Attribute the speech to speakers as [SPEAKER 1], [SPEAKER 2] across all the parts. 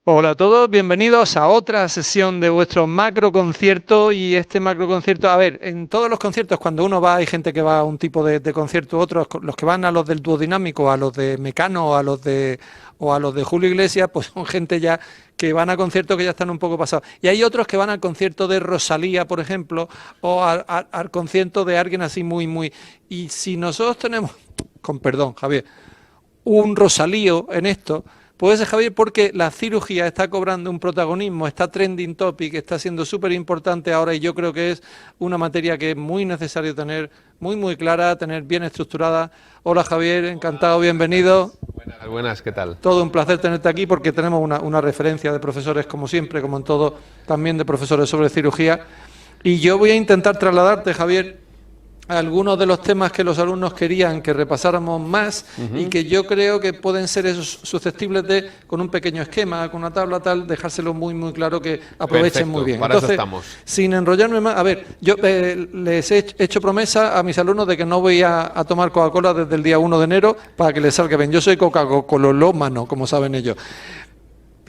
[SPEAKER 1] Hola a todos, bienvenidos a otra sesión de vuestro macro concierto. Y este macro concierto, a ver, en todos los conciertos cuando uno va, hay gente que va a un tipo de concierto u otro, los que van a los del duodinámico, a los de Mecano, o a los de Julio Iglesias, pues son gente ya que van a conciertos que ya están un poco pasados. Y hay otros que van al concierto de Rosalía, por ejemplo, o al concierto de alguien así muy. Y si nosotros tenemos, con perdón, Javier, un Rosalío en esto, puede ser, Javier, porque la cirugía está cobrando un protagonismo, está trending topic, está siendo súper importante ahora, y yo creo que es una materia que es muy necesario tener muy clara, tener bien estructurada. Hola Javier, encantado, bienvenido.
[SPEAKER 2] Buenas, buenas, ¿qué tal?
[SPEAKER 1] Todo un placer tenerte aquí porque tenemos una referencia de profesores, como siempre, como en todo, también de profesores sobre cirugía. Y yo voy a intentar trasladarte, Javier, algunos de los temas que los alumnos querían que repasáramos más y que yo creo que pueden ser esos susceptibles de, con un pequeño esquema, con una tabla tal, dejárselo muy claro, que aprovechen.
[SPEAKER 2] Perfecto,
[SPEAKER 1] muy bien.
[SPEAKER 2] para
[SPEAKER 1] Entonces,
[SPEAKER 2] eso estamos.
[SPEAKER 1] sin enrollarme más, a ver, yo les he hecho promesa a mis alumnos de que no voy a tomar Coca-Cola desde el día 1 de enero para que les salga bien. Yo soy coca-cololómano, como saben ellos.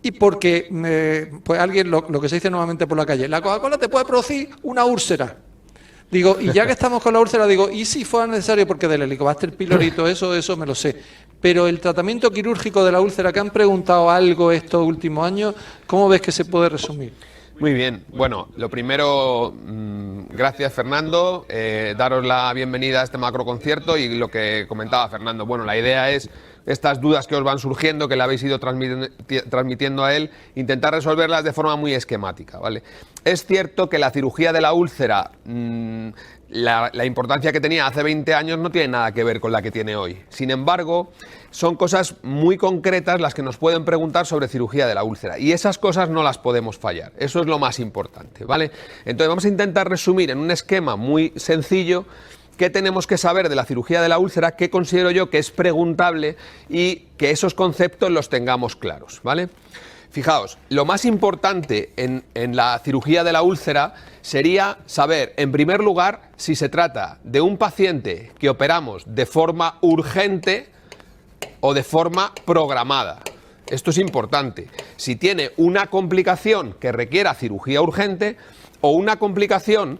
[SPEAKER 1] Y porque pues alguien, lo que se dice nuevamente por la calle, la Coca-Cola te puede producir una úlcera. Digo, y ya que estamos con la úlcera, digo, ¿y si fuera necesario? Porque del Helicobacter pylori, eso me lo sé. Pero el tratamiento quirúrgico de la úlcera, que han preguntado algo estos últimos años, ¿cómo ves que se puede resumir?
[SPEAKER 2] Muy bien, bueno, lo primero, gracias Fernando, daros la bienvenida a este macro concierto. Y lo que comentaba Fernando, bueno, la idea es estas dudas que os van surgiendo, que le habéis ido transmitiendo a él, intentar resolverlas de forma muy esquemática, ¿vale? Es cierto que la cirugía de la úlcera, la importancia que tenía hace 20 años no tiene nada que ver con la que tiene hoy. Sin embargo, son cosas muy concretas las que nos pueden preguntar sobre cirugía de la úlcera, y esas cosas no las podemos fallar. Eso es lo más importante, ¿vale? Entonces vamos a intentar resumir en un esquema muy sencillo qué tenemos que saber de la cirugía de la úlcera, qué considero yo que es preguntable, y que esos conceptos los tengamos claros, ¿vale? Fijaos, lo más importante en la cirugía de la úlcera sería saber, en primer lugar, si se trata de un paciente que operamos de forma urgente o de forma programada. Esto es importante. Si tiene una complicación que requiera cirugía urgente, o una complicación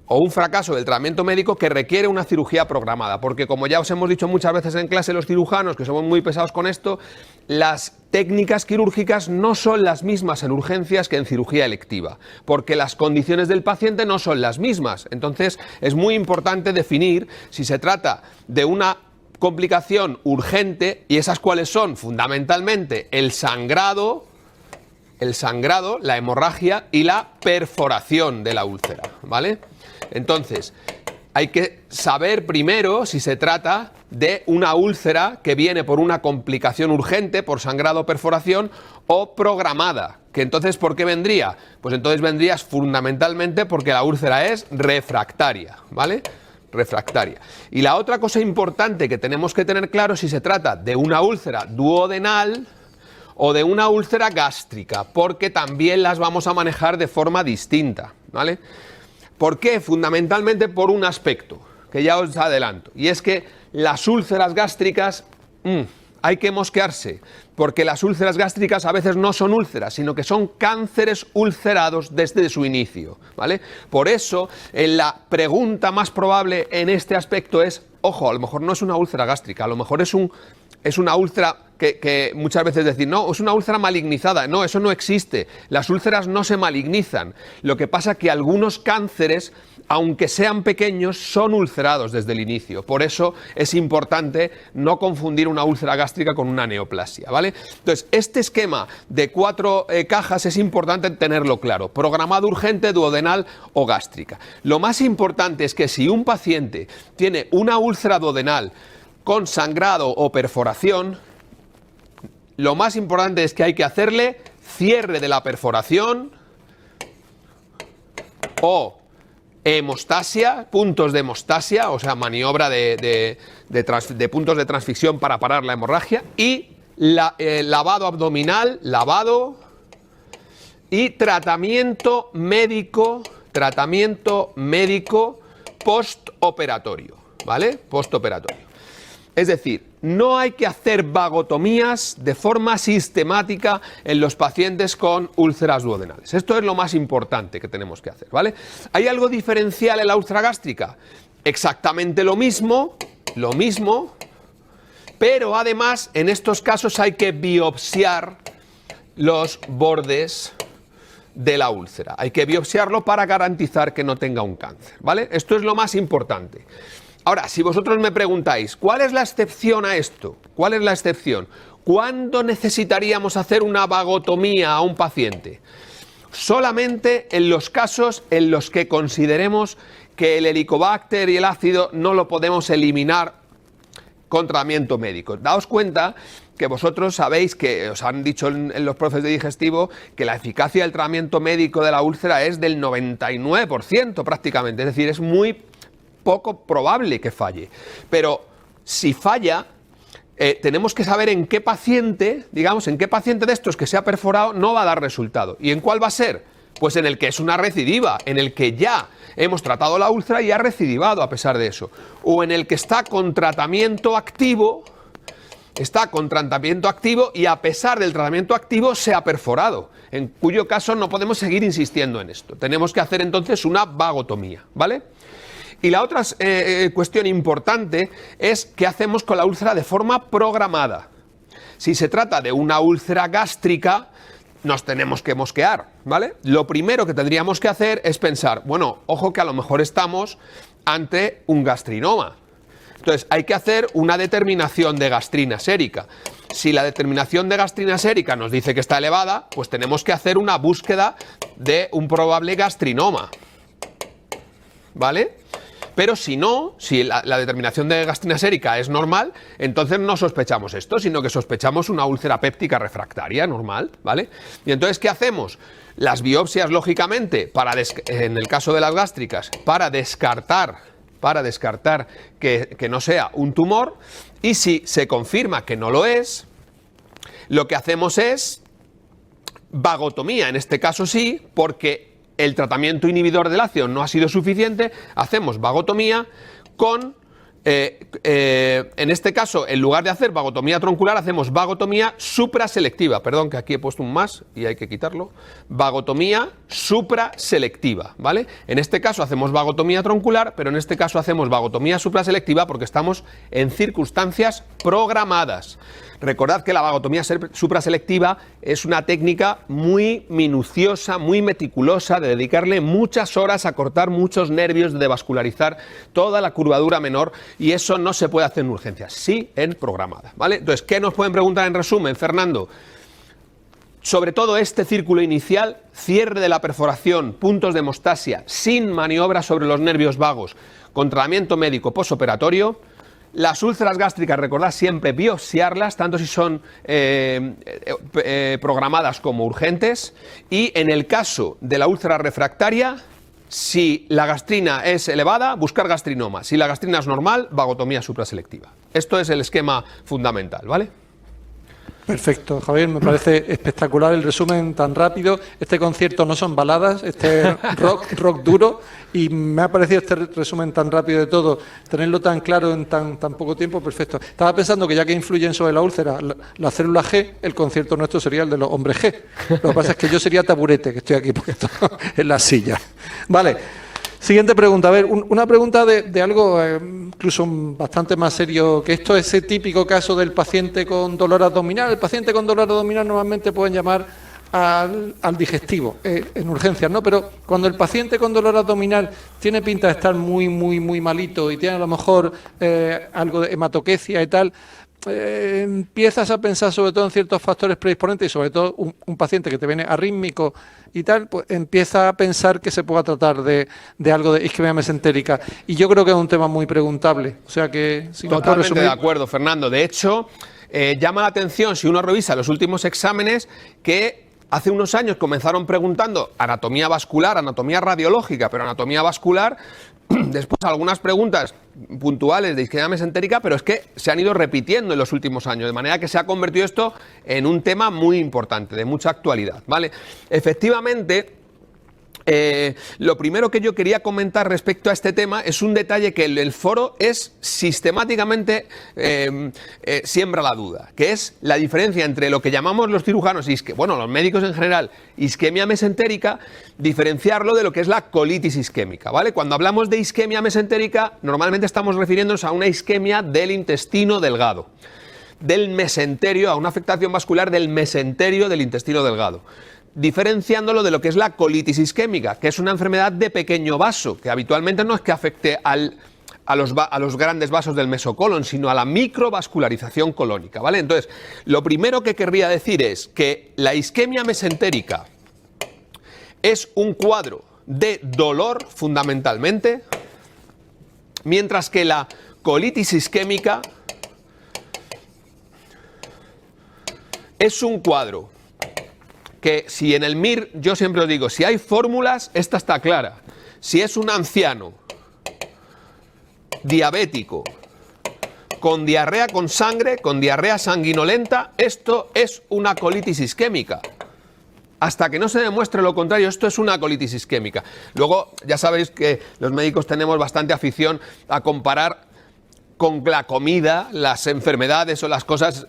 [SPEAKER 2] o un fracaso del tratamiento médico que requiere una cirugía programada. Porque, como ya os hemos dicho muchas veces en clase los cirujanos, que somos muy pesados con esto, las técnicas quirúrgicas no son las mismas en urgencias que en cirugía electiva, porque las condiciones del paciente no son las mismas. Entonces es muy importante definir si se trata de una complicación urgente, y esas cuáles son fundamentalmente el sangrado, la hemorragia y la perforación de la úlcera, ¿vale? Entonces, hay que saber primero si se trata de una úlcera que viene por una complicación urgente, por sangrado o perforación, o programada. Que entonces, ¿por qué vendría? Pues entonces vendría fundamentalmente porque la úlcera es refractaria, ¿vale? Refractaria. Y la otra cosa importante que tenemos que tener claro es si se trata de una úlcera duodenal o de una úlcera gástrica, porque también las vamos a manejar de forma distinta, ¿vale? ¿Por qué? Fundamentalmente por un aspecto que ya os adelanto, y es que las úlceras gástricas, hay que mosquearse, porque las úlceras gástricas a veces no son úlceras, sino que son cánceres ulcerados desde su inicio, ¿vale? Por eso, la pregunta más probable en este aspecto es, ojo, a lo mejor no es una úlcera gástrica, a lo mejor es una úlcera que muchas veces decir, no, es una úlcera malignizada. No, eso no existe. Las úlceras no se malignizan. Lo que pasa es que algunos cánceres, aunque sean pequeños, son ulcerados desde el inicio. Por eso es importante no confundir una úlcera gástrica con una neoplasia, ¿vale? Entonces, este esquema de 4 cajas es importante tenerlo claro. Programado, urgente, duodenal o gástrica. Lo más importante es que si un paciente tiene una úlcera duodenal con sangrado o perforación, lo más importante es que hay que hacerle cierre de la perforación o hemostasia, puntos de hemostasia, o sea, maniobra de puntos de transfixión para parar la hemorragia, y lavado abdominal, y tratamiento médico postoperatorio, ¿vale? Postoperatorio. Es decir, no hay que hacer vagotomías de forma sistemática en los pacientes con úlceras duodenales. Esto es lo más importante que tenemos que hacer, ¿vale? ¿Hay algo diferencial en la úlcera gástrica? Exactamente lo mismo, pero además en estos casos hay que biopsiar los bordes de la úlcera. Hay que biopsiarlo para garantizar que no tenga un cáncer, ¿vale? Esto es lo más importante. Ahora, si vosotros me preguntáis, ¿cuál es la excepción a esto? ¿Cuál es la excepción? ¿Cuándo necesitaríamos hacer una vagotomía a un paciente? Solamente en los casos en los que consideremos que el Helicobacter y el ácido no lo podemos eliminar con tratamiento médico. Daos cuenta que vosotros sabéis que os han dicho en los profes de digestivo que la eficacia del tratamiento médico de la úlcera es del 99% prácticamente, es decir, es muy poco probable que falle. Pero si falla, tenemos que saber en qué paciente, digamos, en qué paciente de estos que se ha perforado no va a dar resultado. ¿Y en cuál va a ser? Pues en el que es una recidiva, en el que ya hemos tratado la úlcera y ha recidivado a pesar de eso. O en el que está con tratamiento activo, y a pesar del tratamiento activo se ha perforado, en cuyo caso no podemos seguir insistiendo en esto. Tenemos que hacer entonces una vagotomía, ¿vale? Y la otra cuestión importante es qué hacemos con la úlcera de forma programada. Si se trata de una úlcera gástrica, nos tenemos que mosquear, ¿vale? Lo primero que tendríamos que hacer es pensar, bueno, ojo que a lo mejor estamos ante un gastrinoma. Entonces, hay que hacer una determinación de gastrina sérica. Si la determinación de gastrina sérica nos dice que está elevada, pues tenemos que hacer una búsqueda de un probable gastrinoma, ¿vale? Pero si no, si la determinación de gastrina sérica es normal, entonces no sospechamos esto, sino que sospechamos una úlcera péptica refractaria normal, ¿vale? Y entonces, ¿qué hacemos? Las biopsias, lógicamente, en el caso de las gástricas, para descartar que no sea un tumor, y si se confirma que no lo es, lo que hacemos es vagotomía, en este caso sí, porque el tratamiento inhibidor del ácido no ha sido suficiente, hacemos vagotomía con, en este caso, en lugar de hacer vagotomía troncular, hacemos vagotomía supraselectiva. Perdón, que aquí he puesto un más y hay que quitarlo. Vagotomía supraselectiva, ¿vale? En este caso hacemos vagotomía troncular, pero en este caso hacemos vagotomía supraselectiva porque estamos en circunstancias programadas. Recordad que la vagotomía supraselectiva es una técnica muy minuciosa, muy meticulosa, de dedicarle muchas horas a cortar muchos nervios, de devascularizar toda la curvadura menor, y eso no se puede hacer en urgencias, sí en programada, ¿vale? Entonces, ¿qué nos pueden preguntar en resumen, Fernando? Sobre todo este círculo inicial, cierre de la perforación, puntos de hemostasia, sin maniobra sobre los nervios vagos, con tratamiento médico posoperatorio. Las úlceras gástricas, recordad siempre biopsiarlas, tanto si son programadas como urgentes. Y en el caso de la úlcera refractaria, si la gastrina es elevada, buscar gastrinoma. Si la gastrina es normal, vagotomía supraselectiva. Esto es el esquema fundamental, ¿vale?
[SPEAKER 1] Perfecto, Javier, me parece espectacular el resumen tan rápido. Este concierto no son baladas, este es rock duro, y me ha parecido este resumen tan rápido de todo, tenerlo tan claro en tan poco tiempo, perfecto. Estaba pensando que ya que influyen sobre la úlcera la célula G, el concierto nuestro sería el de los hombres G. Lo que pasa es que yo sería taburete, que estoy aquí puesto en la silla. Vale. Siguiente pregunta. A ver, una pregunta de algo incluso bastante más serio que esto, ese típico caso del paciente con dolor abdominal. El paciente con dolor abdominal normalmente pueden llamar al digestivo en urgencias, ¿no? Pero cuando el paciente con dolor abdominal tiene pinta de estar muy malito y tiene a lo mejor algo de hematoquecia y tal, empiezas a pensar sobre todo en ciertos factores predisponentes, y sobre todo un paciente que te viene arrítmico y tal, pues empieza a pensar que se pueda tratar de algo de isquemia mesentérica, y yo creo que es un tema muy preguntable. O sea que si
[SPEAKER 2] totalmente de acuerdo, Fernando. De hecho, llama la atención, si uno revisa los últimos exámenes, que hace unos años comenzaron preguntando anatomía vascular, anatomía radiológica, pero anatomía vascular. Después algunas preguntas puntuales de isquemia mesentérica, pero es que se han ido repitiendo en los últimos años, de manera que se ha convertido esto en un tema muy importante, de mucha actualidad, ¿vale? Efectivamente, Lo primero que yo quería comentar respecto a este tema es un detalle que el foro es sistemáticamente siembra la duda, que es la diferencia entre lo que llamamos los cirujanos, bueno, los médicos en general, isquemia mesentérica, diferenciarlo de lo que es la colitis isquémica, ¿vale? Cuando hablamos de isquemia mesentérica, normalmente estamos refiriéndonos a una isquemia del intestino delgado, del mesenterio, a una afectación vascular del mesenterio del intestino delgado, diferenciándolo de lo que es la colitis isquémica, que es una enfermedad de pequeño vaso, que habitualmente no es que afecte a los grandes vasos del mesocolon, sino a la microvascularización colónica, ¿vale? Entonces, lo primero que querría decir es que la isquemia mesentérica es un cuadro de dolor fundamentalmente, mientras que la colitis isquémica es un cuadro que si en el MIR, yo siempre os digo, si hay fórmulas, esta está clara. Si es un anciano diabético, con diarrea con sangre, con diarrea sanguinolenta, esto es una colitis isquémica. Hasta que no se demuestre lo contrario, esto es una colitis isquémica. Luego, ya sabéis que los médicos tenemos bastante afición a comparar con la comida, las enfermedades o las cosas,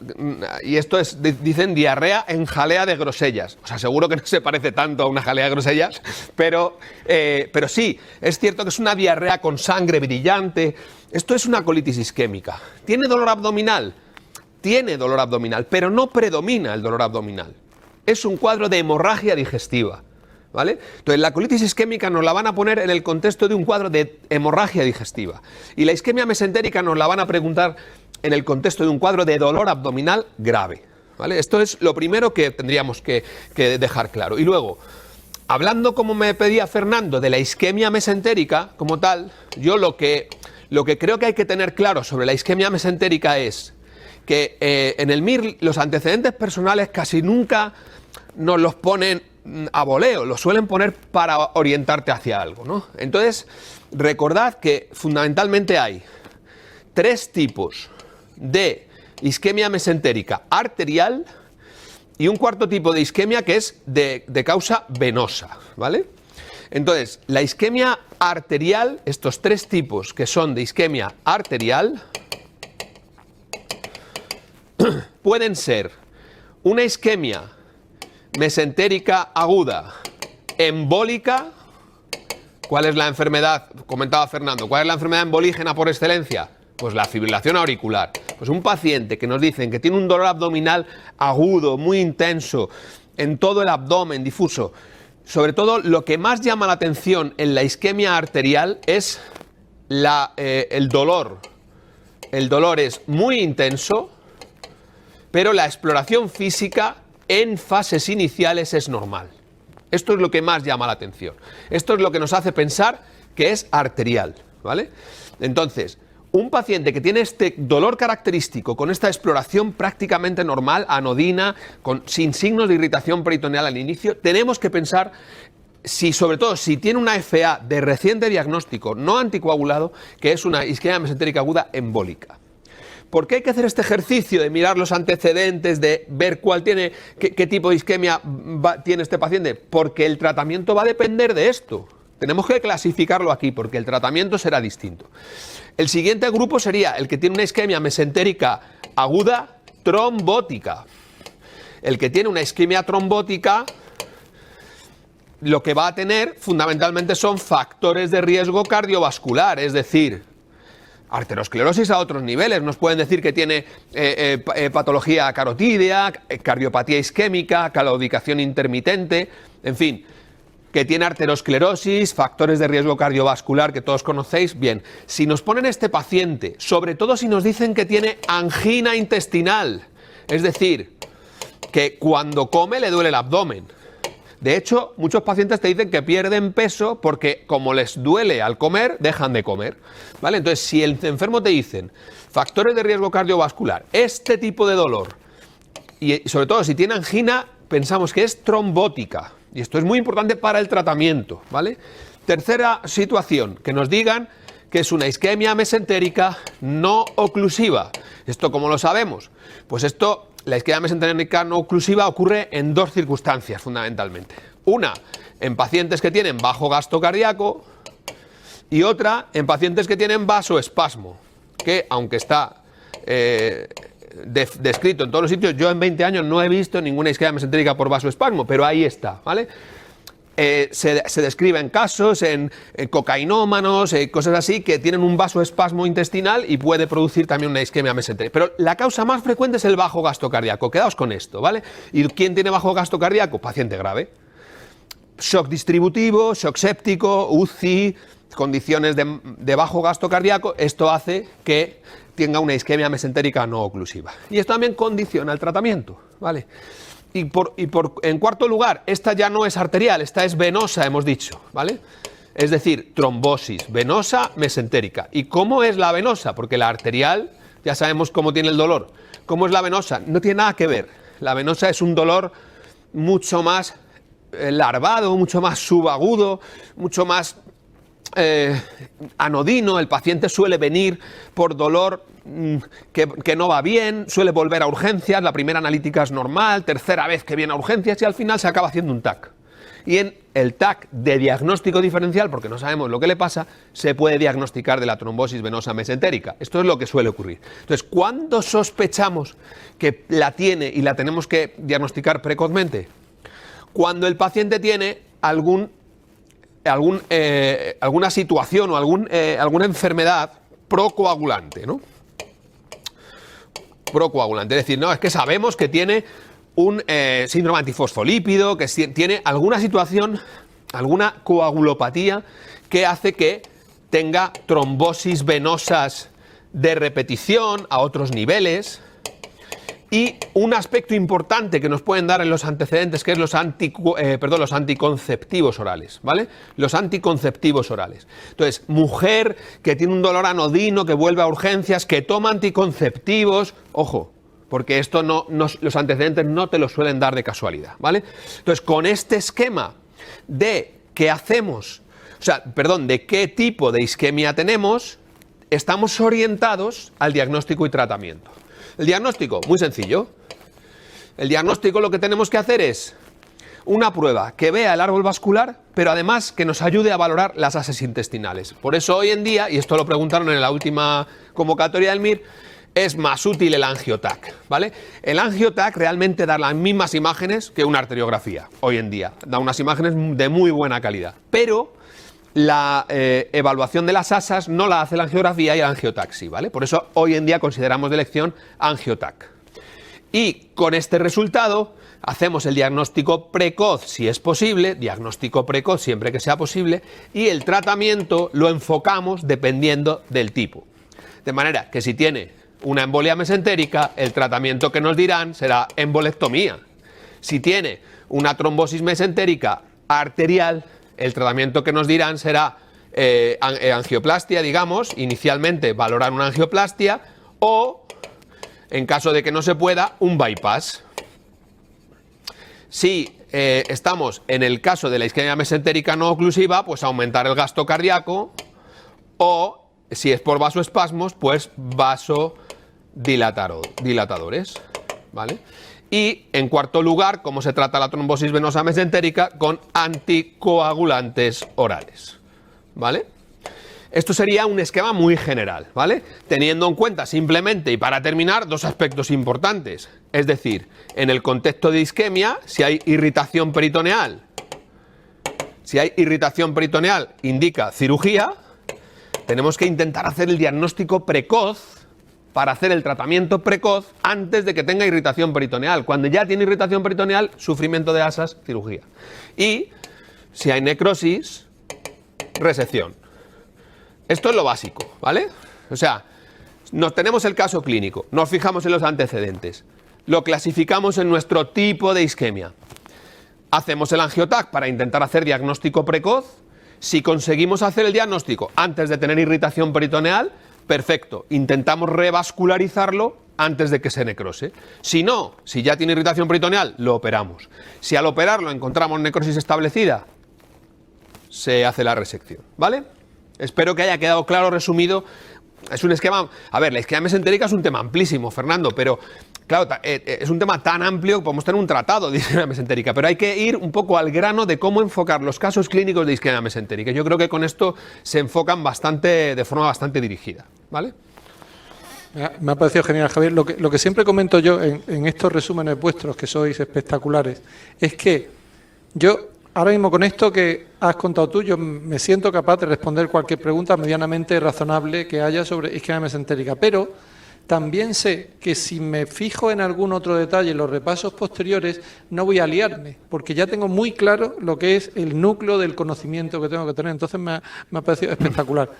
[SPEAKER 2] y esto es, dicen diarrea en jalea de grosellas. Os aseguro que no se parece tanto a una jalea de grosellas, pero sí, es cierto que es una diarrea con sangre brillante. Esto es una colitis isquémica. ¿Tiene dolor abdominal? Tiene dolor abdominal, pero no predomina el dolor abdominal. Es un cuadro de hemorragia digestiva, ¿vale? Entonces, la colitis isquémica nos la van a poner en el contexto de un cuadro de hemorragia digestiva. Y la isquemia mesentérica nos la van a preguntar en el contexto de un cuadro de dolor abdominal grave, ¿vale? Esto es lo primero que tendríamos que dejar claro. Y luego, hablando, como me pedía Fernando, de la isquemia mesentérica como tal, yo lo que creo que hay que tener claro sobre la isquemia mesentérica es que en el MIR los antecedentes personales casi nunca nos los ponen a voleo, lo suelen poner para orientarte hacia algo, ¿no? Entonces, recordad que fundamentalmente hay 3 tipos de isquemia mesentérica arterial y un cuarto tipo de isquemia que es de causa venosa, ¿vale? Entonces, la isquemia arterial, estos 3 tipos que son de isquemia arterial, pueden ser una isquemia mesentérica aguda, embólica. ¿Cuál es la enfermedad? Comentaba Fernando, ¿cuál es la enfermedad embolígena por excelencia? Pues la fibrilación auricular. Pues un paciente que nos dicen que tiene un dolor abdominal agudo, muy intenso, en todo el abdomen, difuso. Sobre todo, lo que más llama la atención en la isquemia arterial es el dolor. El dolor es muy intenso, pero la exploración física en fases iniciales es normal. Esto es lo que más llama la atención. Esto es lo que nos hace pensar que es arterial, ¿vale? Entonces, un paciente que tiene este dolor característico, con esta exploración prácticamente normal, anodina, sin signos de irritación peritoneal al inicio, tenemos que pensar, sobre todo si tiene una FA de reciente diagnóstico no anticoagulado, que es una isquemia mesentérica aguda embólica. ¿Por qué hay que hacer este ejercicio de mirar los antecedentes, de ver qué tipo de isquemia tiene este paciente? Porque el tratamiento va a depender de esto. Tenemos que clasificarlo aquí porque el tratamiento será distinto. El siguiente grupo sería el que tiene una isquemia mesentérica aguda trombótica. El que tiene una isquemia trombótica, lo que va a tener fundamentalmente son factores de riesgo cardiovascular, es decir, arteriosclerosis a otros niveles. Nos pueden decir que tiene patología carotídea, cardiopatía isquémica, claudicación intermitente, en fin, que tiene arteriosclerosis, factores de riesgo cardiovascular que todos conocéis. Bien, si nos ponen este paciente, sobre todo si nos dicen que tiene angina intestinal, es decir, que cuando come le duele el abdomen. De hecho, muchos pacientes te dicen que pierden peso porque como les duele al comer, dejan de comer, ¿vale? Entonces, si el enfermo te dicen factores de riesgo cardiovascular, este tipo de dolor, y sobre todo si tiene angina, pensamos que es trombótica, y esto es muy importante para el tratamiento, ¿vale? Tercera situación, que nos digan que es una isquemia mesentérica no oclusiva. ¿Esto cómo lo sabemos? Pues la isquemia mesentérica no oclusiva ocurre en 2 circunstancias fundamentalmente. Una en pacientes que tienen bajo gasto cardíaco y otra en pacientes que tienen vasoespasmo, que aunque está descrito en todos los sitios, yo en 20 años no he visto ninguna isquemia mesentérica por vasoespasmo, pero ahí está, ¿vale? Se describen casos en cocainómanos, cosas así, que tienen un vasoespasmo intestinal y puede producir también una isquemia mesentérica. Pero la causa más frecuente es el bajo gasto cardíaco. Quedaos con esto, ¿vale? ¿Y quién tiene bajo gasto cardíaco? Paciente grave. Shock distributivo, shock séptico, UCI, condiciones de bajo gasto cardíaco. Esto hace que tenga una isquemia mesentérica no oclusiva. Y esto también condiciona el tratamiento, ¿vale? En cuarto lugar, esta ya no es arterial, esta es venosa, hemos dicho, ¿vale? Es decir, trombosis venosa mesentérica. ¿Y cómo es la venosa? Porque la arterial, ya sabemos cómo tiene el dolor. ¿Cómo es la venosa? No tiene nada que ver. La venosa es un dolor mucho más larvado, mucho más subagudo, mucho más anodino. El paciente suele venir por dolor que no va bien, suele volver a urgencias, la primera analítica es normal, tercera vez que viene a urgencias y al final se acaba haciendo un TAC. Y en el TAC de diagnóstico diferencial, porque no sabemos lo que le pasa, se puede diagnosticar de la trombosis venosa mesentérica. Esto es lo que suele ocurrir. Entonces, ¿cuándo sospechamos que la tiene y la tenemos que diagnosticar precozmente? Cuando el paciente tiene alguna situación o alguna enfermedad procoagulante, ¿no? Procoagulante, es decir, no, es que sabemos que tiene un síndrome antifosfolípido, que tiene alguna situación, alguna coagulopatía que hace que tenga trombosis venosas de repetición a otros niveles. Y un aspecto importante que nos pueden dar en los antecedentes, que es los anticonceptivos orales, ¿vale? Los anticonceptivos orales. Entonces, mujer que tiene un dolor anodino, que vuelve a urgencias, que toma anticonceptivos, ojo, porque esto los antecedentes no te lo suelen dar de casualidad, ¿vale? Entonces, con este esquema de qué hacemos, de qué tipo de isquemia tenemos, estamos orientados al diagnóstico y tratamiento. El diagnóstico, muy sencillo. El diagnóstico lo que tenemos que hacer es una prueba que vea el árbol vascular, pero además que nos ayude a valorar las asas intestinales. Por eso hoy en día, y esto lo preguntaron en la última convocatoria del MIR, es más útil el angiotac, ¿vale? El angiotac realmente da las mismas imágenes que una arteriografía, hoy en día. Da unas imágenes de muy buena calidad, pero la evaluación de las asas no la hace la angiografía y el angiotac sí, ¿vale? Por eso hoy en día consideramos de elección angiotac. Y con este resultado hacemos el diagnóstico precoz si es posible, diagnóstico precoz siempre que sea posible, y el tratamiento lo enfocamos dependiendo del tipo. De manera que si tiene una embolia mesentérica, el tratamiento que nos dirán será embolectomía. Si tiene una trombosis mesentérica arterial, el tratamiento que nos dirán será angioplastia, digamos, inicialmente valorar una angioplastia o, en caso de que no se pueda, un bypass. Si estamos en el caso de la isquemia mesentérica no oclusiva, pues aumentar el gasto cardíaco o, si es por vasoespasmos, pues vasodilatadores, ¿vale? Y, en cuarto lugar, cómo se trata la trombosis venosa mesentérica con anticoagulantes orales, ¿vale? Esto sería un esquema muy general, ¿vale? Teniendo en cuenta simplemente, y para terminar, dos aspectos importantes. Es decir, en el contexto de isquemia, si hay irritación peritoneal, indica cirugía, tenemos que intentar hacer el diagnóstico precoz para hacer el tratamiento precoz antes de que tenga irritación peritoneal. Cuando ya tiene irritación peritoneal, sufrimiento de asas, cirugía. Y si hay necrosis, resección. Esto es lo básico, ¿vale? O sea, tenemos el caso clínico, nos fijamos en los antecedentes, lo clasificamos en nuestro tipo de isquemia. Hacemos el angiotac para intentar hacer diagnóstico precoz. Si conseguimos hacer el diagnóstico antes de tener irritación peritoneal, perfecto, intentamos revascularizarlo antes de que se necrose. Si no, si ya tiene irritación peritoneal, lo operamos. Si al operarlo encontramos necrosis establecida, se hace la resección, ¿vale? Espero que haya quedado claro, resumido. Es un esquema... A ver, la isquemia mesentérica es un tema amplísimo, Fernando, pero claro, es un tema tan amplio que podemos tener un tratado de isquemia mesentérica, pero hay que ir un poco al grano de cómo enfocar los casos clínicos de isquemia mesentérica. Yo creo que con esto se enfocan de forma bastante dirigida, ¿vale?
[SPEAKER 1] Me ha parecido genial, Javier. Lo que siempre comento yo en estos resúmenes vuestros, que sois espectaculares, es que yo, ahora mismo con esto que has contado tú, yo me siento capaz de responder cualquier pregunta medianamente razonable que haya sobre isquemia mesentérica, pero también sé que si me fijo en algún otro detalle en los repasos posteriores, no voy a liarme, porque ya tengo muy claro lo que es el núcleo del conocimiento que tengo que tener. Entonces me ha parecido espectacular.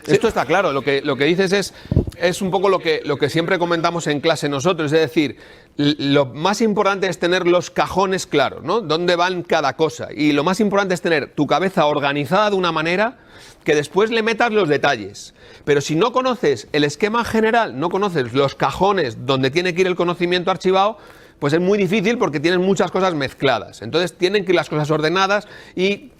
[SPEAKER 2] Esto está claro, lo que dices es un poco lo que siempre comentamos en clase nosotros, es decir, lo más importante es tener los cajones claros, ¿no? Dónde van cada cosa, y lo más importante es tener tu cabeza organizada de una manera que después le metas los detalles. Pero si no conoces el esquema general, no conoces los cajones donde tiene que ir el conocimiento archivado, pues es muy difícil porque tienes muchas cosas mezcladas. Entonces tienen que ir las cosas ordenadas y,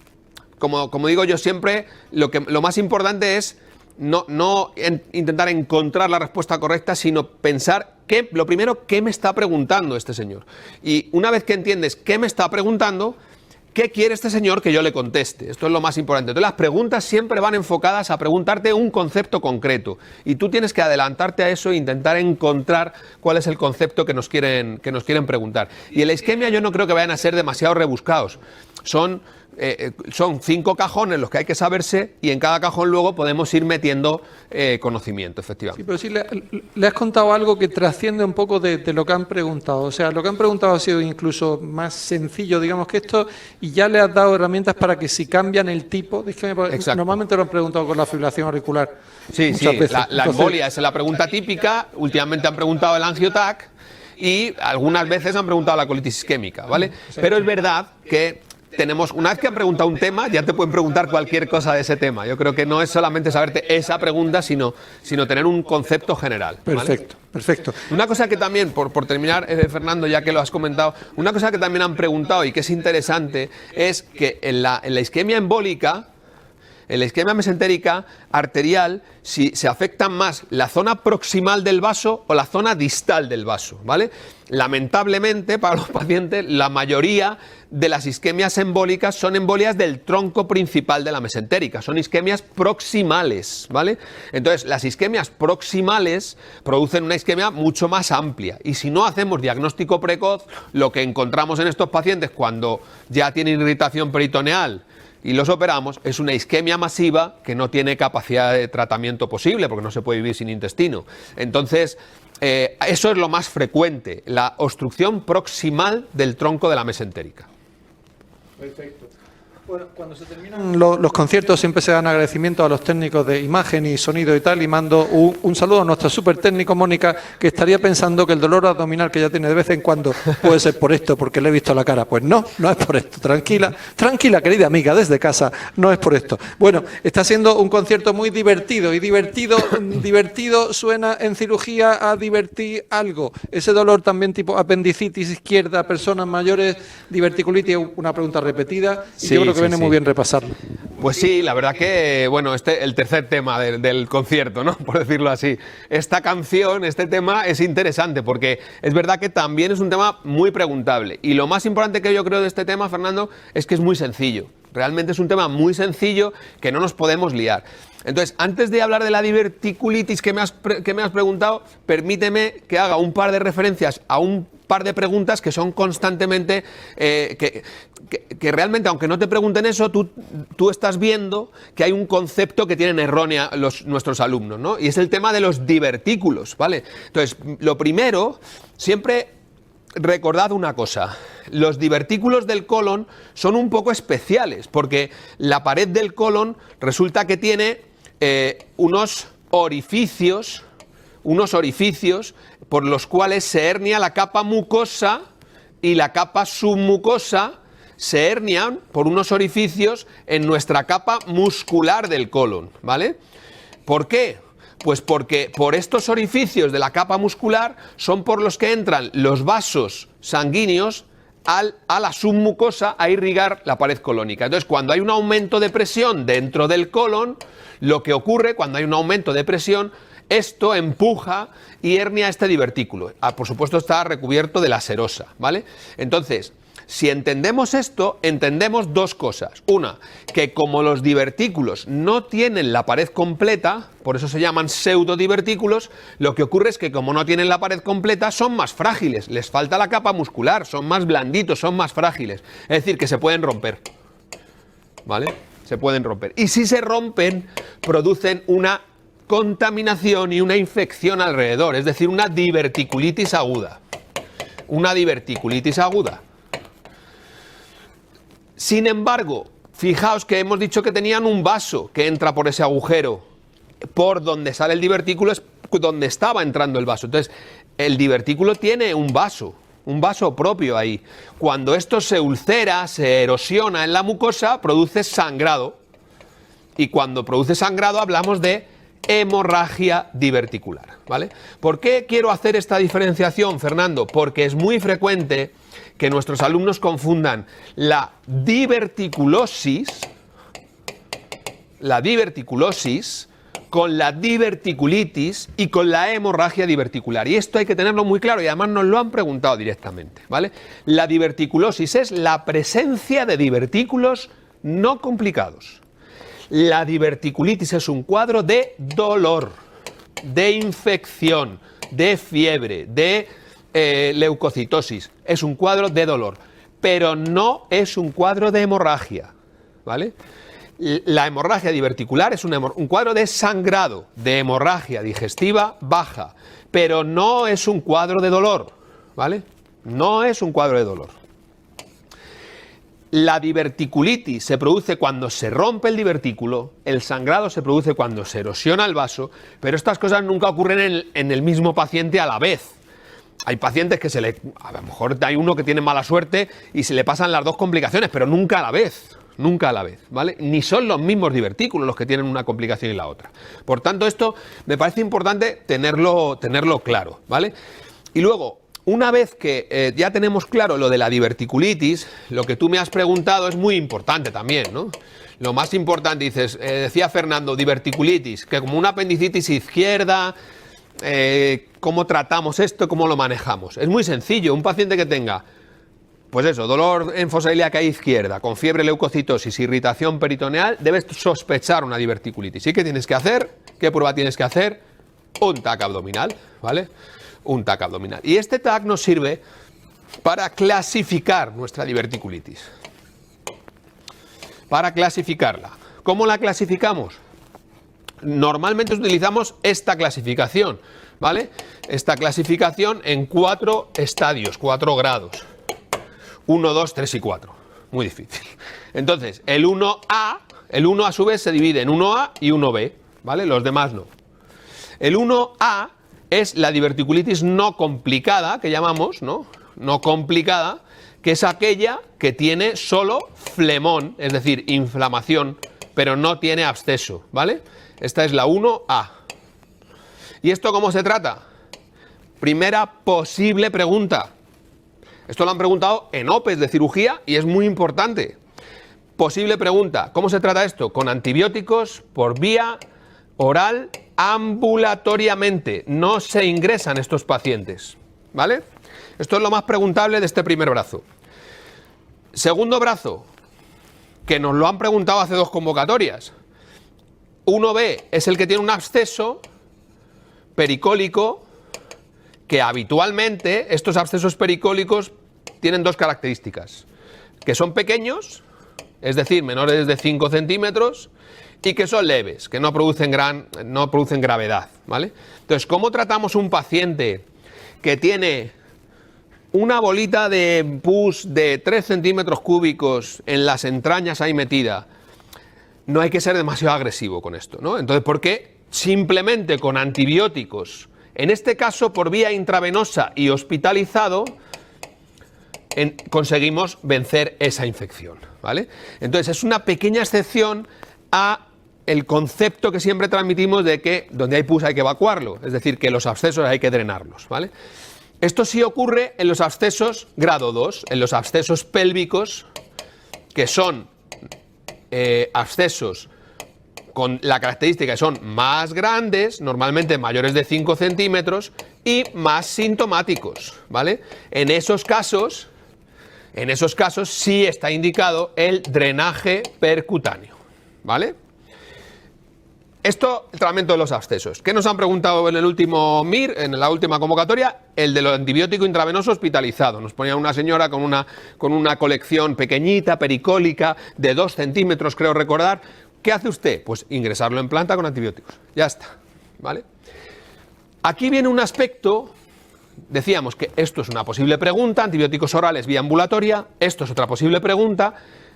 [SPEAKER 2] como digo yo siempre, lo más importante es no intentar encontrar la respuesta correcta, sino pensar lo primero, ¿qué me está preguntando este señor? Y una vez que entiendes qué me está preguntando, ¿qué quiere este señor que yo le conteste? Esto es lo más importante. Entonces las preguntas siempre van enfocadas a preguntarte un concepto concreto y tú tienes que adelantarte a eso e intentar encontrar cuál es el concepto que nos quieren preguntar. Y en la isquemia yo no creo que vayan a ser demasiado rebuscados. Son 5 cajones los que hay que saberse y en cada cajón luego podemos ir metiendo conocimiento, efectivamente.
[SPEAKER 1] Sí, pero sí le has contado algo que trasciende un poco de lo que han preguntado. O sea, lo que han preguntado ha sido incluso más sencillo, digamos, que esto, y ya le has dado herramientas para que si cambian el tipo, normalmente lo han preguntado con la fibrilación auricular.
[SPEAKER 2] Sí, la embolia es la pregunta típica, últimamente han preguntado el angiotac y algunas veces han preguntado la colitis isquémica, ¿vale? Pero es verdad que una vez que han preguntado un tema, ya te pueden preguntar cualquier cosa de ese tema. Yo creo que no es solamente saberte esa pregunta, sino tener un concepto general, ¿vale?
[SPEAKER 1] Perfecto.
[SPEAKER 2] Una cosa que también, por terminar, Fernando, ya que lo has comentado, una cosa que también han preguntado y que es interesante es que en la isquemia embólica, en la isquemia mesentérica arterial, si se afecta más la zona proximal del vaso o la zona distal del vaso, ¿vale? Lamentablemente, para los pacientes, la mayoría de las isquemias embólicas son embolias del tronco principal de la mesentérica, son isquemias proximales, ¿vale? Entonces, las isquemias proximales producen una isquemia mucho más amplia y si no hacemos diagnóstico precoz, lo que encontramos en estos pacientes cuando ya tienen irritación peritoneal y los operamos, es una isquemia masiva que no tiene capacidad de tratamiento posible porque no se puede vivir sin intestino. Entonces, eso es lo más frecuente, la obstrucción proximal del tronco de la mesentérica.
[SPEAKER 1] Perfecto. Bueno, cuando se terminan los conciertos siempre se dan agradecimientos a los técnicos de imagen y sonido y tal, y mando un saludo a nuestra súper técnico Mónica, que estaría pensando que el dolor abdominal que ya tiene de vez en cuando puede ser por esto, porque le he visto la cara. Pues no es por esto. Tranquila, querida amiga, desde casa, no es por esto. Bueno, está siendo un concierto muy divertido, y divertido suena en cirugía a divertir algo. Ese dolor también tipo apendicitis izquierda, personas mayores, diverticulitis, una pregunta repetida, y sí, yo creo que viene muy bien repasarlo.
[SPEAKER 2] Pues sí, la verdad que, bueno, el tercer tema del concierto, ¿no? Por decirlo así. Esta canción, este tema es interesante porque es verdad que también es un tema muy preguntable. Y lo más importante que yo creo de este tema, Fernando, es que es muy sencillo. Realmente es un tema muy sencillo que no nos podemos liar. Entonces, antes de hablar de la diverticulitis que me has preguntado, permíteme que haga un par de referencias a un par de preguntas que son constantemente, que realmente, aunque no te pregunten eso, tú estás viendo que hay un concepto que tienen errónea nuestros alumnos, ¿no? Y es el tema de los divertículos, ¿vale? Entonces, lo primero, siempre recordad una cosa, los divertículos del colon son un poco especiales, porque la pared del colon resulta que tiene unos orificios por los cuales se hernia la capa mucosa y la capa submucosa se hernian por unos orificios en nuestra capa muscular del colon, ¿vale? ¿Por qué? Pues porque por estos orificios de la capa muscular son por los que entran los vasos sanguíneos a la submucosa a irrigar la pared colónica. Entonces, cuando hay un aumento de presión dentro del colon, lo que ocurre cuando hay un aumento de presión, esto empuja y hernia este divertículo. Por supuesto está recubierto de la serosa, ¿vale? Entonces, si entendemos esto, entendemos dos cosas. Una, que como los divertículos no tienen la pared completa, por eso se llaman pseudodivertículos, lo que ocurre es que como no tienen la pared completa, son más frágiles, les falta la capa muscular, son más blanditos, son más frágiles. Es decir, que se pueden romper, ¿vale? Se pueden romper. Y si se rompen, producen una contaminación y una infección alrededor, es decir, una diverticulitis aguda. Una diverticulitis aguda. Sin embargo, fijaos que hemos dicho que tenían un vaso que entra por ese agujero. Por donde sale el divertículo es donde estaba entrando el vaso. Entonces, el divertículo tiene un vaso propio ahí. Cuando esto se ulcera, se erosiona en la mucosa, produce sangrado. Y cuando produce sangrado hablamos de hemorragia diverticular, ¿vale? ¿Por qué quiero hacer esta diferenciación, Fernando? Porque es muy frecuente que nuestros alumnos confundan la diverticulosis con la diverticulitis y con la hemorragia diverticular. Y esto hay que tenerlo muy claro y además nos lo han preguntado directamente, ¿vale? La diverticulosis es la presencia de divertículos no complicados. La diverticulitis es un cuadro de dolor, de infección, de fiebre, de leucocitosis. Es un cuadro de dolor, pero no es un cuadro de hemorragia, ¿vale? La hemorragia diverticular es un cuadro de sangrado, de hemorragia digestiva baja, pero no es un cuadro de dolor, ¿vale? No es un cuadro de dolor. La diverticulitis se produce cuando se rompe el divertículo, el sangrado se produce cuando se erosiona el vaso, pero estas cosas nunca ocurren en el mismo paciente a la vez. Hay pacientes que a lo mejor hay uno que tiene mala suerte y se le pasan las dos complicaciones, pero nunca a la vez. Nunca a la vez, ¿vale? Ni son los mismos divertículos los que tienen una complicación y la otra. Por tanto, esto me parece importante tenerlo claro, ¿vale? Y luego, una vez que ya tenemos claro lo de la diverticulitis, lo que tú me has preguntado es muy importante también, ¿no? Lo más importante, dices, decía Fernando, diverticulitis, que como una apendicitis izquierda, ¿cómo tratamos esto? ¿Cómo lo manejamos? Es muy sencillo, un paciente que tenga, pues eso, dolor en fosa ilíaca izquierda, con fiebre, leucocitosis, irritación peritoneal, debes sospechar una diverticulitis. ¿Y qué tienes que hacer? ¿Qué prueba tienes que hacer? Un TAC abdominal, ¿vale? Un TAC abdominal. Y este TAC nos sirve para clasificar nuestra diverticulitis. Para clasificarla. ¿Cómo la clasificamos? Normalmente utilizamos esta clasificación, ¿vale? Esta clasificación en 4 estadios, 4 grados. 1, 2, 3 y 4. Muy difícil. Entonces, el 1 a su vez se divide en 1A y 1B, ¿vale? Los demás no. El 1A es la diverticulitis no complicada, que llamamos, ¿no? No complicada, que es aquella que tiene solo flemón, es decir, inflamación, pero no tiene absceso, ¿vale? Esta es la 1A. ¿Y esto cómo se trata? Primera posible pregunta. Esto lo han preguntado en OPEs de cirugía y es muy importante. Posible pregunta. ¿Cómo se trata esto? Con antibióticos, por vía oral, ambulatoriamente. No se ingresan estos pacientes, ¿vale? Esto es lo más preguntable de este primer brazo. Segundo brazo, que nos lo han preguntado hace 2 convocatorias. 1B es el que tiene un absceso pericólico, que habitualmente estos abscesos pericólicos tienen 2 características, que son pequeños, es decir, menores de 5 centímetros, y que son leves, que no producen gravedad, ¿vale? Entonces, ¿cómo tratamos un paciente que tiene una bolita de pus de 3 centímetros cúbicos en las entrañas ahí metida? No hay que ser demasiado agresivo con esto, ¿no? Entonces, ¿por qué? Simplemente con antibióticos, en este caso por vía intravenosa y hospitalizado, conseguimos vencer esa infección, ¿vale? Entonces, es una pequeña excepción a el concepto que siempre transmitimos de que donde hay pus hay que evacuarlo, es decir, que los abscesos hay que drenarlos, ¿vale? Esto sí ocurre en los abscesos grado 2, en los abscesos pélvicos, que son abscesos con la característica que son más grandes, normalmente mayores de 5 centímetros, y más sintomáticos, ¿vale? En esos casos sí está indicado el drenaje percutáneo, ¿vale? Esto, el tratamiento de los abscesos. ¿Qué nos han preguntado en el último MIR, en la última convocatoria? El del antibiótico intravenoso hospitalizado. Nos ponía una señora con una colección pequeñita, pericólica, de 2 centímetros, creo recordar. ¿Qué hace usted? Pues ingresarlo en planta con antibióticos. Ya está, ¿vale? Aquí viene un aspecto, decíamos que esto es una posible pregunta, antibióticos orales vía ambulatoria, esto es otra posible pregunta,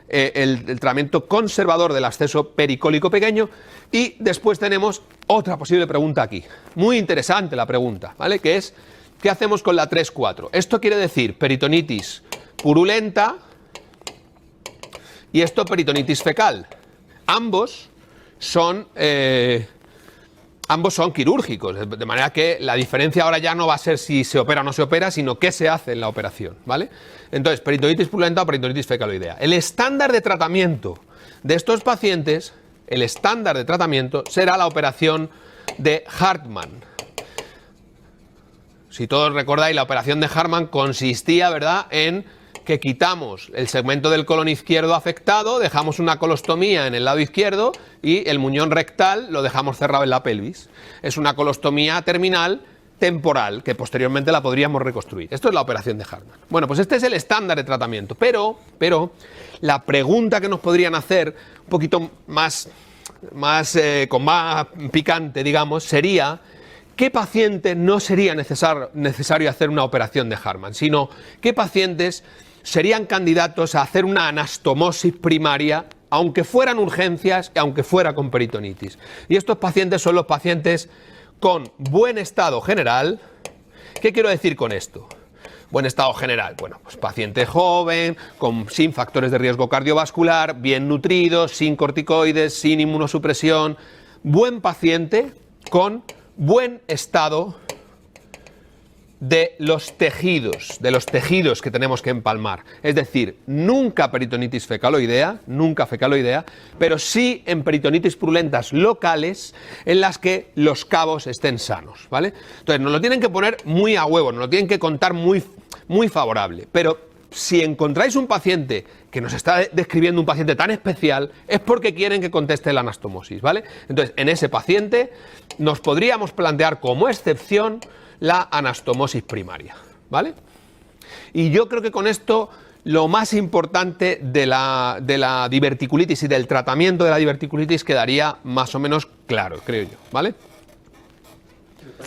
[SPEAKER 2] el tratamiento conservador del absceso pericólico pequeño, y después tenemos otra posible pregunta aquí. Muy interesante la pregunta, ¿vale? Que es, ¿qué hacemos con la 3-4? Esto quiere decir peritonitis purulenta y esto peritonitis fecal. Ambos son quirúrgicos, de manera que la diferencia ahora ya no va a ser si se opera o no se opera, sino qué se hace en la operación, ¿vale? Entonces, peritonitis purulenta o peritonitis fecaloidea. El estándar de tratamiento de estos pacientes, el estándar de tratamiento será la operación de Hartmann. Si todos recordáis, la operación de Hartmann consistía, ¿verdad?, en que quitamos el segmento del colon izquierdo afectado, dejamos una colostomía en el lado izquierdo y el muñón rectal lo dejamos cerrado en la pelvis. Es una colostomía terminal temporal que posteriormente la podríamos reconstruir. Esto es la operación de Hartmann. Bueno, pues este es el estándar de tratamiento, pero la pregunta que nos podrían hacer un poquito más picante, digamos, sería: ¿qué paciente no sería necesario hacer una operación de Hartmann? Sino, ¿qué pacientes serían candidatos a hacer una anastomosis primaria, aunque fueran urgencias y aunque fuera con peritonitis? Y estos pacientes son los pacientes con buen estado general. ¿Qué quiero decir con esto? Buen estado general, bueno, pues paciente joven, sin factores de riesgo cardiovascular, bien nutrido, sin corticoides, sin inmunosupresión. Buen paciente con buen estado de los tejidos que tenemos que empalmar. Es decir, nunca peritonitis fecaloidea, pero sí en peritonitis purulentas locales en las que los cabos estén sanos, ¿vale? Entonces, nos lo tienen que poner muy a huevo, nos lo tienen que contar muy favorable, pero si encontráis un paciente que nos está describiendo un paciente tan especial, es porque quieren que conteste la anastomosis, ¿vale? Entonces, en ese paciente nos podríamos plantear como excepción la anastomosis primaria, ¿vale? Y yo creo que con esto lo más importante de la diverticulitis y del tratamiento de la diverticulitis quedaría más o menos claro, creo yo, ¿vale?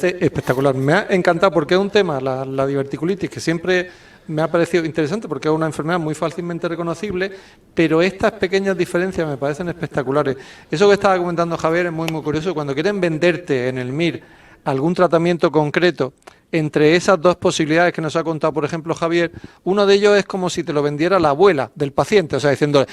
[SPEAKER 1] Espectacular, me ha encantado porque es un tema, la diverticulitis, que siempre me ha parecido interesante porque es una enfermedad muy fácilmente reconocible, pero estas pequeñas diferencias me parecen espectaculares. Eso que estaba comentando Javier es muy curioso. Cuando quieren venderte en el MIR algún tratamiento concreto, entre esas dos posibilidades que nos ha contado, por ejemplo, Javier, uno de ellos es como si te lo vendiera la abuela del paciente, o sea, diciéndole: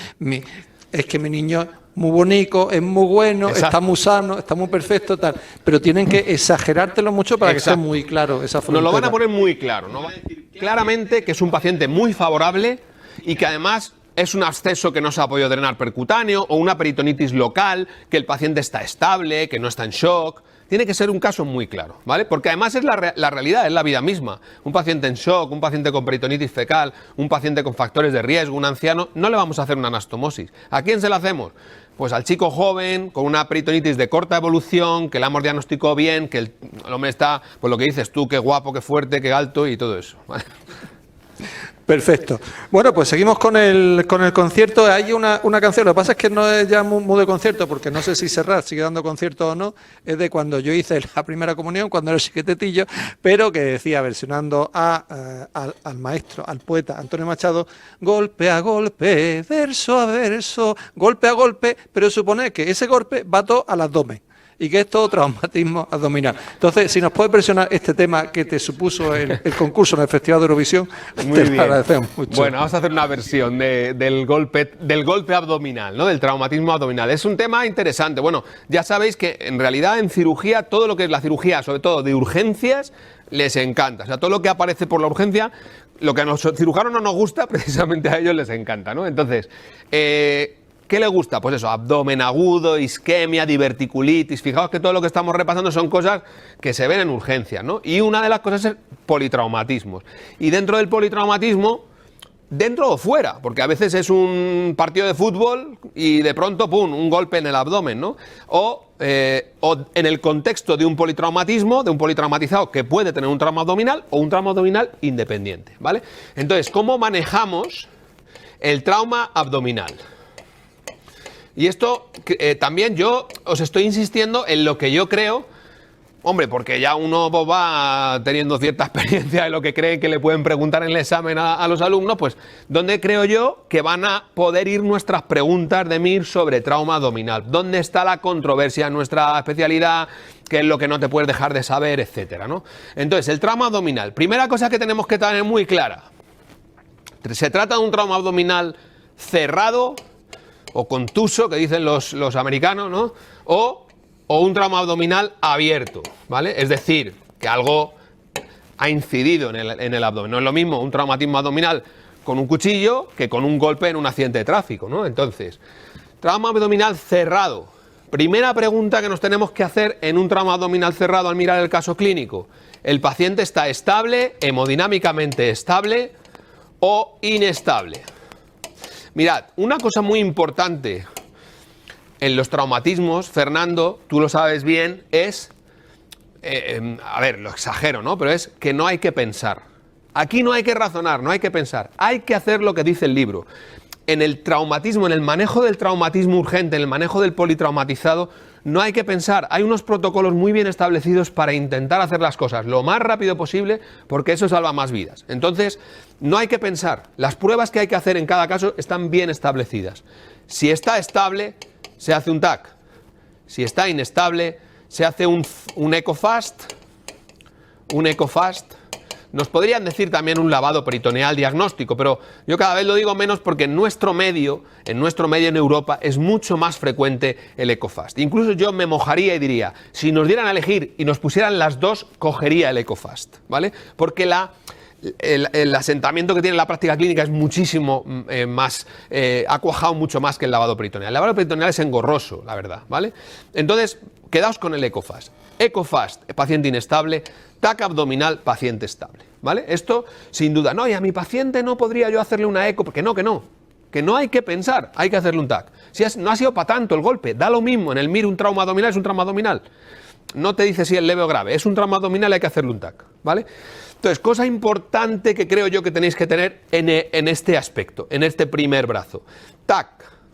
[SPEAKER 1] es que mi niño es muy bonito, es muy bueno, exacto, está muy sano, está muy perfecto, tal. Pero tienen que exagerártelo mucho para exacto, que sea muy claro esa frontera.
[SPEAKER 2] Nos lo van a poner muy claro, ¿no? Claramente que es un paciente muy favorable y que además es un absceso que no se ha podido drenar percutáneo o una peritonitis local, que el paciente está estable, que no está en shock. Tiene que ser un caso muy claro, ¿vale? Porque además es la realidad, es la vida misma. Un paciente en shock, un paciente con peritonitis fecal, un paciente con factores de riesgo, un anciano, no le vamos a hacer una anastomosis. ¿A quién se la hacemos? Pues al chico joven, con una peritonitis de corta evolución, que la hemos diagnosticado bien, que el hombre está, pues lo que dices tú, qué guapo, qué fuerte, qué alto y todo eso, ¿vale?
[SPEAKER 1] Perfecto. Bueno, pues seguimos con el concierto. Hay una canción, lo que pasa es que no es ya muy de concierto, porque no sé si Serrat sigue dando conciertos o no, es de cuando yo hice la primera comunión, cuando era chiquitetillo, pero que decía, versionando al maestro, al poeta Antonio Machado: golpe a golpe, verso a verso, golpe a golpe, pero supone que ese golpe va todo al abdomen y que es todo traumatismo abdominal. Entonces, si nos puedes versionar este tema que te supuso el concurso en el Festival de Eurovisión,
[SPEAKER 2] muy te
[SPEAKER 1] lo agradecemos mucho.
[SPEAKER 2] Bueno, vamos a hacer una versión del golpe abdominal, ¿no? Del traumatismo abdominal. Es un tema interesante. Bueno, ya sabéis que en realidad en cirugía, todo lo que es la cirugía, sobre todo de urgencias, les encanta. O sea, todo lo que aparece por la urgencia, lo que a los cirujanos no nos gusta, precisamente a ellos les encanta, ¿no? Entonces, ¿Qué le gusta? Pues eso, abdomen agudo, isquemia, diverticulitis. Fijaos que todo lo que estamos repasando son cosas que se ven en urgencias, ¿no? Y una de las cosas es politraumatismos. Y dentro del politraumatismo, dentro o fuera, porque a veces es un partido de fútbol y de pronto, ¡pum!, un golpe en el abdomen, ¿no? O en el contexto de un politraumatismo, de un politraumatizado que puede tener un trauma abdominal o un trauma abdominal independiente, ¿vale? Entonces, ¿cómo manejamos el trauma abdominal? Y esto también yo os estoy insistiendo en lo que yo creo, hombre, porque ya uno va teniendo cierta experiencia de lo que cree que le pueden preguntar en el examen a los alumnos, pues ¿dónde creo yo que van a poder ir nuestras preguntas de MIR sobre trauma abdominal? ¿Dónde está la controversia en nuestra especialidad? ¿Qué es lo que no te puedes dejar de saber, etcétera, ¿no? Entonces, el trauma abdominal, primera cosa que tenemos que tener muy clara, se trata de un trauma abdominal cerrado o contuso, que dicen los americanos, ¿no? O un trauma abdominal abierto, ¿vale? Es decir, que algo ha incidido en el abdomen. No es lo mismo un traumatismo abdominal con un cuchillo que con un golpe en un accidente de tráfico, ¿no? Entonces, trauma abdominal cerrado. Primera pregunta que nos tenemos que hacer en un trauma abdominal cerrado al mirar el caso clínico. ¿El paciente está estable, hemodinámicamente estable o inestable? Mirad, una cosa muy importante en los traumatismos, Fernando, tú lo sabes bien, es, a ver, lo exagero, ¿no? Pero es que no hay que pensar. Aquí no hay que razonar, no hay que pensar. Hay que hacer lo que dice el libro. En el traumatismo, en el manejo del traumatismo urgente, en el manejo del politraumatizado, no hay que pensar. Hay unos protocolos muy bien establecidos para intentar hacer las cosas lo más rápido posible, porque eso salva más vidas. Entonces, no hay que pensar. Las pruebas que hay que hacer en cada caso están bien establecidas. Si está estable, se hace un TAC. Si está inestable, se hace un EcoFast. Un EcoFast. Nos podrían decir también un lavado peritoneal diagnóstico, pero yo cada vez lo digo menos porque en nuestro medio en Europa, es mucho más frecuente el EcoFast. Incluso yo me mojaría y diría, si nos dieran a elegir y nos pusieran las dos, cogería el EcoFast, ¿vale? Porque el asentamiento que tiene la práctica clínica es muchísimo más, ha cuajado mucho más que el lavado peritoneal. El lavado peritoneal es engorroso, la verdad, ¿vale? Entonces, quedaos con el EcoFast. EcoFast, paciente inestable, TAC abdominal, paciente estable, ¿vale? Esto, sin duda, no, y a mi paciente no podría yo hacerle una eco, porque no hay que pensar, hay que hacerle un TAC. No ha sido para tanto el golpe, da lo mismo, en el MIR un trauma abdominal es un trauma abdominal. No te dice si es leve o grave, es un trauma abdominal, hay que hacerle un TAC, ¿vale? Entonces, cosa importante que creo yo que tenéis que tener en este aspecto, en este primer brazo. TAC,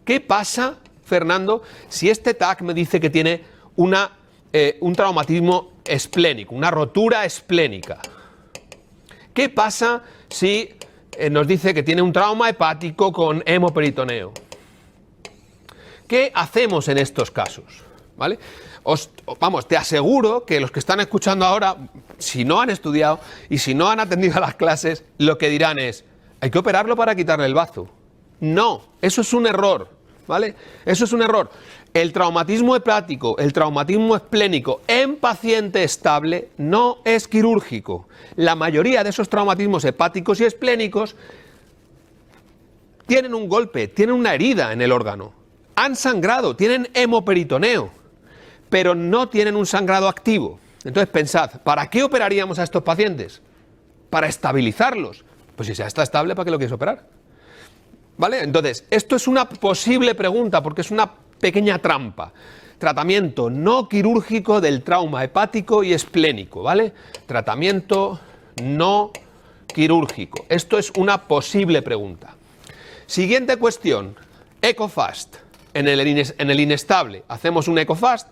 [SPEAKER 2] ¿qué pasa, Fernando, si este TAC me dice que tiene un traumatismo esplénico, una rotura esplénica? ¿Qué pasa si nos dice que tiene un trauma hepático con hemoperitoneo? ¿Qué hacemos en estos casos? ¿Vale? Te aseguro que los que están escuchando ahora, si no han estudiado y si no han atendido a las clases, lo que dirán es, hay que operarlo para quitarle el bazo. No, eso es un error, ¿vale? Eso es un error. El traumatismo hepático, el traumatismo esplénico en paciente estable no es quirúrgico. La mayoría de esos traumatismos hepáticos y esplénicos tienen un golpe, tienen una herida en el órgano, han sangrado, tienen hemoperitoneo, pero no tienen un sangrado activo. Entonces pensad, ¿para qué operaríamos a estos pacientes? Para estabilizarlos. Pues si ya está estable, ¿para qué lo quieres operar? ¿Vale? Entonces, esto es una posible pregunta porque es una pequeña trampa. Tratamiento no quirúrgico del trauma hepático y esplénico, ¿vale? Tratamiento no quirúrgico. Esto es una posible pregunta. Siguiente cuestión, EcoFast. En el inestable hacemos un EcoFast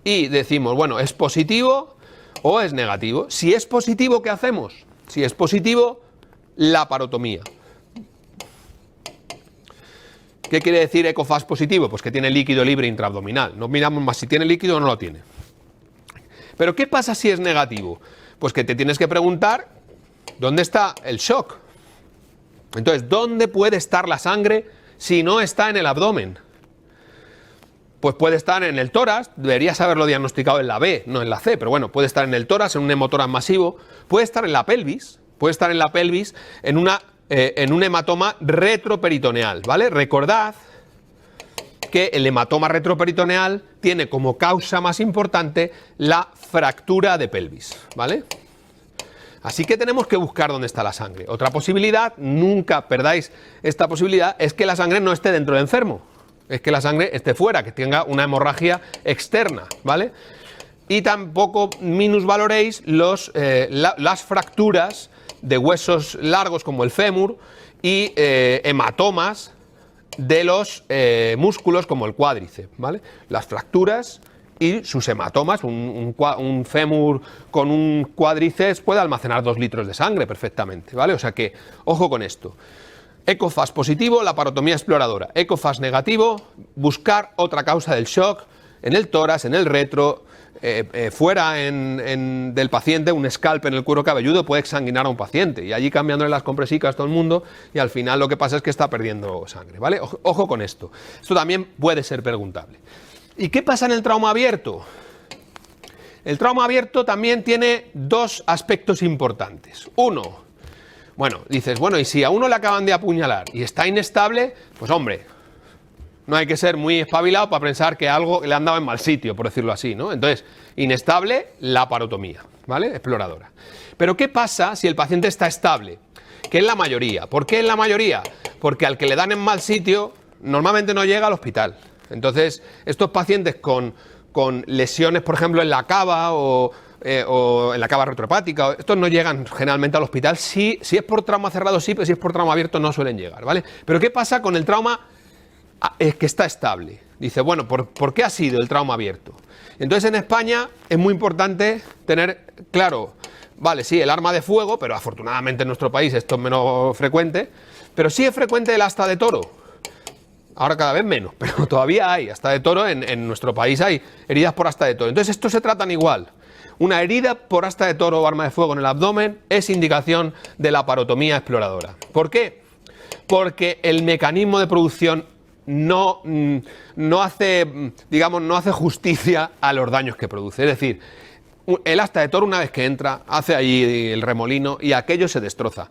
[SPEAKER 2] y decimos, bueno, ¿es positivo o es negativo? Si es positivo, ¿qué hacemos? Si es positivo, laparotomía. ¿Qué quiere decir EcoFast positivo? Pues que tiene líquido libre intraabdominal. No miramos más si tiene líquido o no lo tiene. Pero ¿qué pasa si es negativo? Pues que te tienes que preguntar ¿dónde está el shock? Entonces, ¿dónde puede estar la sangre si no está en el abdomen? Pues puede estar en el tórax, deberías haberlo diagnosticado en la B, no en la C, pero bueno, puede estar en el tórax, en un hemotórax masivo, puede estar en la pelvis, en un hematoma retroperitoneal, ¿vale? Recordad que el hematoma retroperitoneal tiene como causa más importante la fractura de pelvis, ¿vale? Así que tenemos que buscar dónde está la sangre. Otra posibilidad, nunca perdáis esta posibilidad, es que la sangre no esté dentro del enfermo, es que la sangre esté fuera, que tenga una hemorragia externa, ¿vale? Y tampoco minusvaloréis las fracturas de huesos largos como el fémur y hematomas de los músculos como el cuádriceps, ¿vale? Las fracturas y sus hematomas, un fémur con un cuádriceps puede almacenar 2 litros de sangre perfectamente, ¿vale? O sea que, ojo con esto. ECOFAST positivo, laparotomía exploradora. ECOFAST negativo, buscar otra causa del shock en el tórax, en el retro, fuera del paciente. Un scalp en el cuero cabelludo puede exsanguinar a un paciente y allí cambiándole las compresicas todo el mundo y al final lo que pasa es que está perdiendo sangre, ¿vale? Ojo con esto. Esto también puede ser preguntable. ¿Y qué pasa en el trauma abierto? El trauma abierto también tiene 2 aspectos importantes. Uno, bueno, dices, bueno, y si a uno le acaban de apuñalar y está inestable, pues hombre, no hay que ser muy espabilado para pensar que algo le han dado en mal sitio, por decirlo así, ¿no? Entonces, inestable, laparotomía, ¿vale? Exploradora. Pero ¿qué pasa si el paciente está estable? Que es la mayoría. ¿Por qué es la mayoría? Porque al que le dan en mal sitio, normalmente no llega al hospital. Entonces, estos pacientes con lesiones, por ejemplo, en la cava o en la cava retrohepática, estos no llegan generalmente al hospital. Si es por trauma cerrado, sí, pero si es por trauma abierto no suelen llegar, ¿vale? Pero ¿qué pasa con el trauma que está estable? Dice, bueno, ¿por qué ha sido el trauma abierto? Entonces, en España es muy importante tener claro, vale, sí, el arma de fuego, pero afortunadamente en nuestro país esto es menos frecuente, pero sí es frecuente el asta de toro. Ahora cada vez menos, pero todavía hay asta de toro, en nuestro país hay heridas por asta de toro. Entonces estos se tratan igual. Una herida por asta de toro o arma de fuego en el abdomen es indicación de laparotomía exploradora. ¿Por qué? Porque el mecanismo de producción no hace justicia a los daños que produce. Es decir, el asta de toro una vez que entra, hace ahí el remolino y aquello se destroza.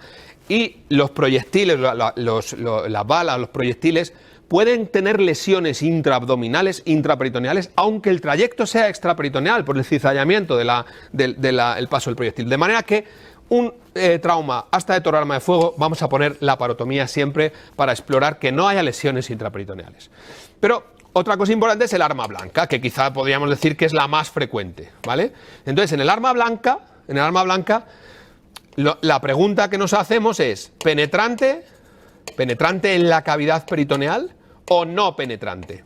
[SPEAKER 2] Y los proyectiles, las balas, los proyectiles, pueden tener lesiones intraabdominales, intraperitoneales, aunque el trayecto sea extraperitoneal por el cizallamiento del paso del proyectil. De manera que un trauma asta de toro arma de fuego, vamos a poner laparotomía siempre para explorar que no haya lesiones intraperitoneales. Pero otra cosa importante es el arma blanca, que quizá podríamos decir que es la más frecuente, ¿vale? Entonces, en el arma blanca, la pregunta que nos hacemos es, ¿penetrante en la cavidad peritoneal o no penetrante?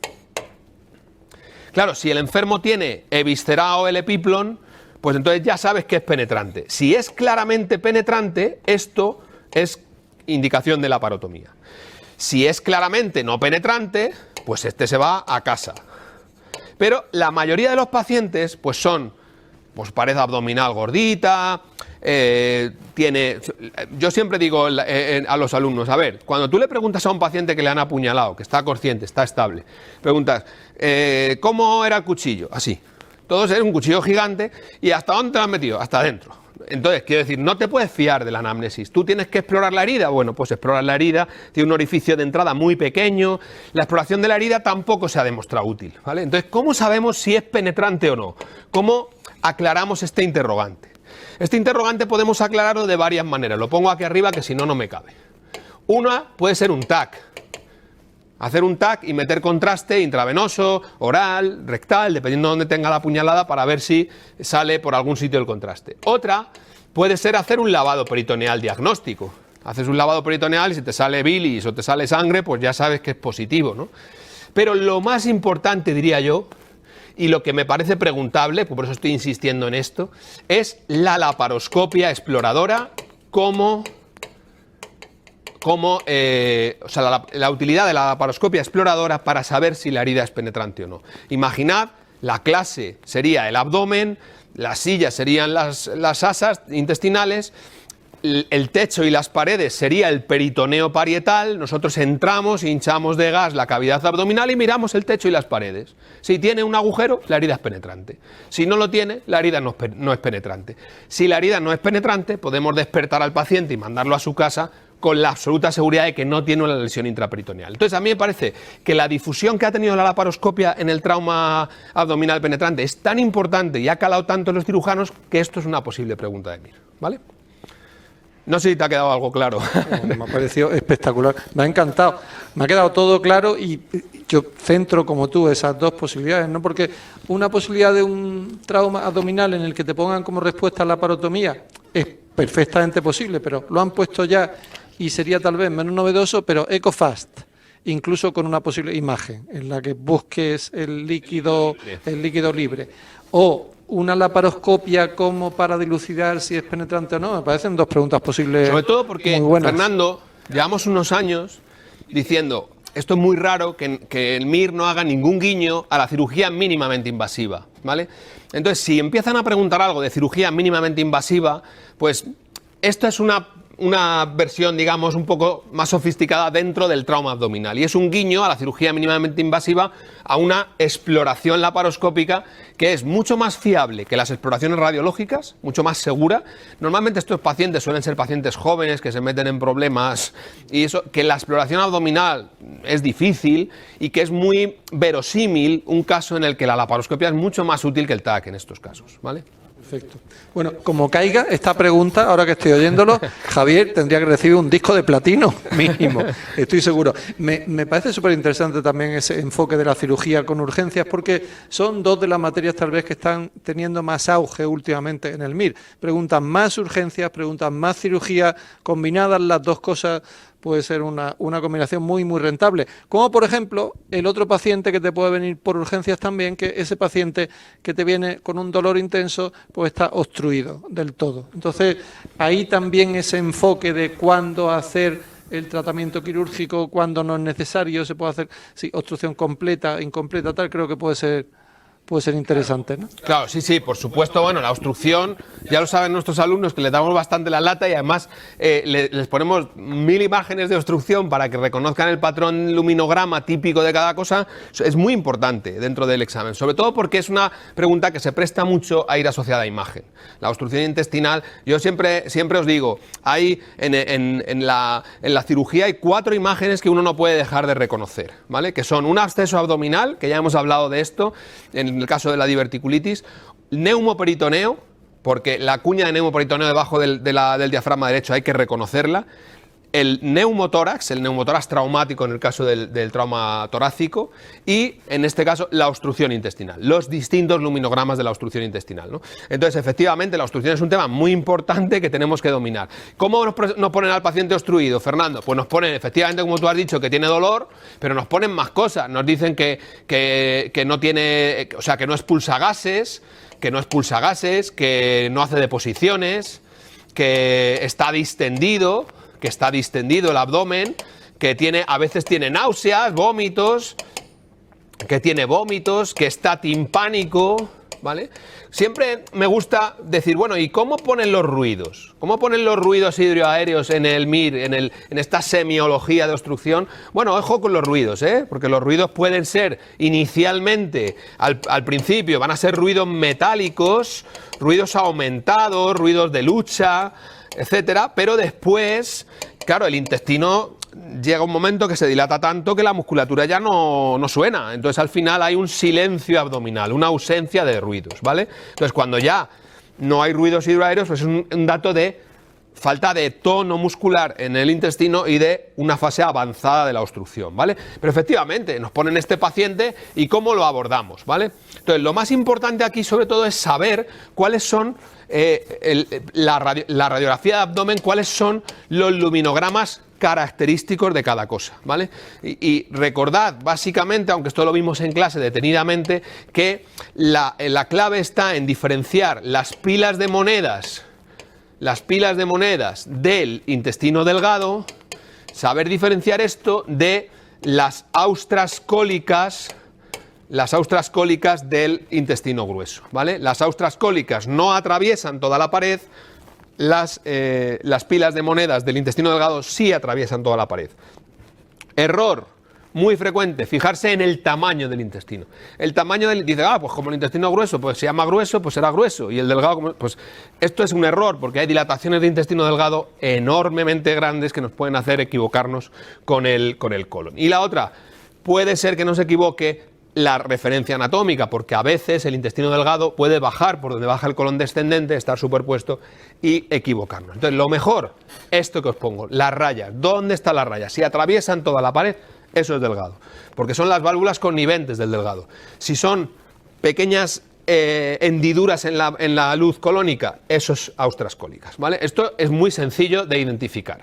[SPEAKER 2] Claro, si el enfermo tiene eviscerado el epiplon, pues entonces ya sabes que es penetrante. Si es claramente penetrante, esto es indicación de laparotomía. Si es claramente no penetrante, pues este se va a casa. Pero la mayoría de los pacientes pues son pared abdominal gordita, yo siempre digo a los alumnos, a ver, cuando tú le preguntas a un paciente que le han apuñalado, que está consciente, está estable, preguntas, ¿cómo era el cuchillo? Así, todo es un cuchillo gigante, ¿y hasta dónde te lo has metido? Hasta adentro. Entonces, quiero decir, no te puedes fiar de la anamnesis. ¿Tú tienes que explorar la herida? Bueno, pues explorar la herida, tiene un orificio de entrada muy pequeño, la exploración de la herida tampoco se ha demostrado útil, ¿vale? Entonces, ¿cómo sabemos si es penetrante o no? ¿Cómo aclaramos este interrogante? Este interrogante podemos aclararlo de varias maneras, lo pongo aquí arriba que si no, no me cabe. Una puede ser un TAC, hacer un TAC y meter contraste intravenoso, oral, rectal, dependiendo de dónde tenga la puñalada para ver si sale por algún sitio el contraste. Otra puede ser hacer un lavado peritoneal diagnóstico. Haces un lavado peritoneal y si te sale bilis o te sale sangre, pues ya sabes que es positivo, ¿no? Pero lo más importante, diría yo, y lo que me parece preguntable, por eso estoy insistiendo en esto, es la laparoscopia exploradora la utilidad de la laparoscopia exploradora para saber si la herida es penetrante o no. Imaginad, la clase sería el abdomen, las sillas serían las asas intestinales, el techo y las paredes sería el peritoneo parietal, nosotros entramos, hinchamos de gas la cavidad abdominal y miramos el techo y las paredes. Si tiene un agujero, la herida es penetrante. Si no lo tiene, la herida no es penetrante. Si la herida no es penetrante, podemos despertar al paciente y mandarlo a su casa con la absoluta seguridad de que no tiene una lesión intraperitoneal. Entonces, a mí me parece que la difusión que ha tenido la laparoscopia en el trauma abdominal penetrante es tan importante y ha calado tanto en los cirujanos que esto es una posible pregunta de Mir, ¿vale? No sé si te ha quedado algo claro.
[SPEAKER 1] Me ha parecido espectacular, me ha encantado, me ha quedado todo claro y yo centro como tú esas dos posibilidades, ¿no? Porque una posibilidad de un trauma abdominal en el que te pongan como respuesta a la laparotomía es perfectamente posible, pero lo han puesto ya y sería tal vez menos novedoso, pero EcoFast, incluso con una posible imagen en la que busques el líquido libre, o una laparoscopia como para dilucidar si es penetrante o no, me parecen dos preguntas posibles.
[SPEAKER 2] Sobre todo porque,
[SPEAKER 1] muy buenas.
[SPEAKER 2] Fernando, llevamos unos años diciendo, esto es muy raro que el MIR no haga ningún guiño a la cirugía mínimamente invasiva, ¿vale? Entonces, si empiezan a preguntar algo de cirugía mínimamente invasiva, pues esto es una versión, digamos, un poco más sofisticada dentro del trauma abdominal. Y es un guiño a la cirugía mínimamente invasiva, a una exploración laparoscópica que es mucho más fiable que las exploraciones radiológicas, mucho más segura. Normalmente estos pacientes suelen ser pacientes jóvenes que se meten en problemas y eso, que la exploración abdominal es difícil y que es muy verosímil un caso en el que la laparoscopia es mucho más útil que el TAC en estos casos, ¿vale?
[SPEAKER 1] Perfecto. Bueno, como caiga esta pregunta, ahora que estoy oyéndolo, Javier tendría que recibir un disco de platino mínimo, estoy seguro. Me parece súper interesante también ese enfoque de la cirugía con urgencias, porque son dos de las materias tal vez que están teniendo más auge últimamente en el MIR. Preguntan más urgencias, preguntan más cirugía, combinadas las dos cosas puede ser una combinación muy, muy rentable. Como, por ejemplo, el otro paciente que te puede venir por urgencias también, que ese paciente que te viene con un dolor intenso, pues está obstruido del todo. Entonces, ahí también ese enfoque de cuándo hacer el tratamiento quirúrgico, cuándo no es necesario, se puede hacer obstrucción completa, incompleta, tal, creo que puede ser interesante, ¿no?
[SPEAKER 2] Claro, sí, por supuesto. Bueno, la obstrucción, ya lo saben nuestros alumnos, que les damos bastante la lata y además les ponemos 1000 imágenes de obstrucción para que reconozcan el patrón luminograma típico de cada cosa. Es muy importante dentro del examen, sobre todo porque es una pregunta que se presta mucho a ir asociada a imagen. La obstrucción intestinal, yo siempre os digo, hay en la cirugía hay 4 imágenes que uno no puede dejar de reconocer, ¿vale? Que son un absceso abdominal, que ya hemos hablado de esto, en el caso de la diverticulitis, neumoperitoneo, porque la cuña de neumoperitoneo debajo del diafragma derecho hay que reconocerla, el neumotórax traumático en el caso del trauma torácico y, en este caso, la obstrucción intestinal, los distintos luminogramas de la obstrucción intestinal, ¿no? Entonces, efectivamente, la obstrucción es un tema muy importante que tenemos que dominar. ¿Cómo nos ponen al paciente obstruido, Fernando? Pues nos ponen, efectivamente, como tú has dicho, que tiene dolor, pero nos ponen más cosas. Nos dicen que no tiene, o sea, que no expulsa gases, que no hace deposiciones, que está distendido el abdomen, que a veces tiene náuseas, vómitos, que está timpánico, ¿vale? Siempre me gusta decir, bueno, ¿y cómo ponen los ruidos? ¿Cómo ponen los ruidos hidroaéreos en el MIR, en esta semiología de obstrucción? Bueno, ojo con los ruidos, porque los ruidos pueden ser inicialmente, al principio, van a ser ruidos metálicos, ruidos aumentados, ruidos de lucha, etcétera, pero después, claro, el intestino llega un momento que se dilata tanto que la musculatura ya no suena, entonces al final hay un silencio abdominal, una ausencia de ruidos, ¿vale? Entonces cuando ya no hay ruidos hidroaéreos, pues es un dato de falta de tono muscular en el intestino y de una fase avanzada de la obstrucción, ¿vale? Pero efectivamente, nos ponen este paciente y cómo lo abordamos, ¿vale? Entonces, lo más importante aquí sobre todo es saber cuáles son la radiografía de abdomen, cuáles son los luminogramas característicos de cada cosa, ¿vale? Y recordad, básicamente, aunque esto lo vimos en clase detenidamente, que la clave está en diferenciar las pilas de monedas del intestino delgado, saber diferenciar esto de las austras cólicas del intestino grueso, ¿vale? Las austras cólicas no atraviesan toda la pared, las pilas de monedas del intestino delgado sí atraviesan toda la pared. Error muy frecuente fijarse en el tamaño del intestino. El tamaño del... Dice, pues como el intestino es grueso, pues se llama grueso, pues será grueso. Y el delgado, pues esto es un error, porque hay dilataciones de intestino delgado enormemente grandes que nos pueden hacer equivocarnos con el colon. Y la otra, puede ser que nos equivoque la referencia anatómica, porque a veces el intestino delgado puede bajar por donde baja el colon descendente, estar superpuesto y equivocarnos. Entonces, lo mejor, esto que os pongo, las rayas. ¿Dónde está la raya? Si atraviesan toda la pared, eso es delgado, porque son las válvulas conniventes del delgado. Si son pequeñas hendiduras en la luz colónica, eso es austras cólicas, ¿vale? Esto es muy sencillo de identificar.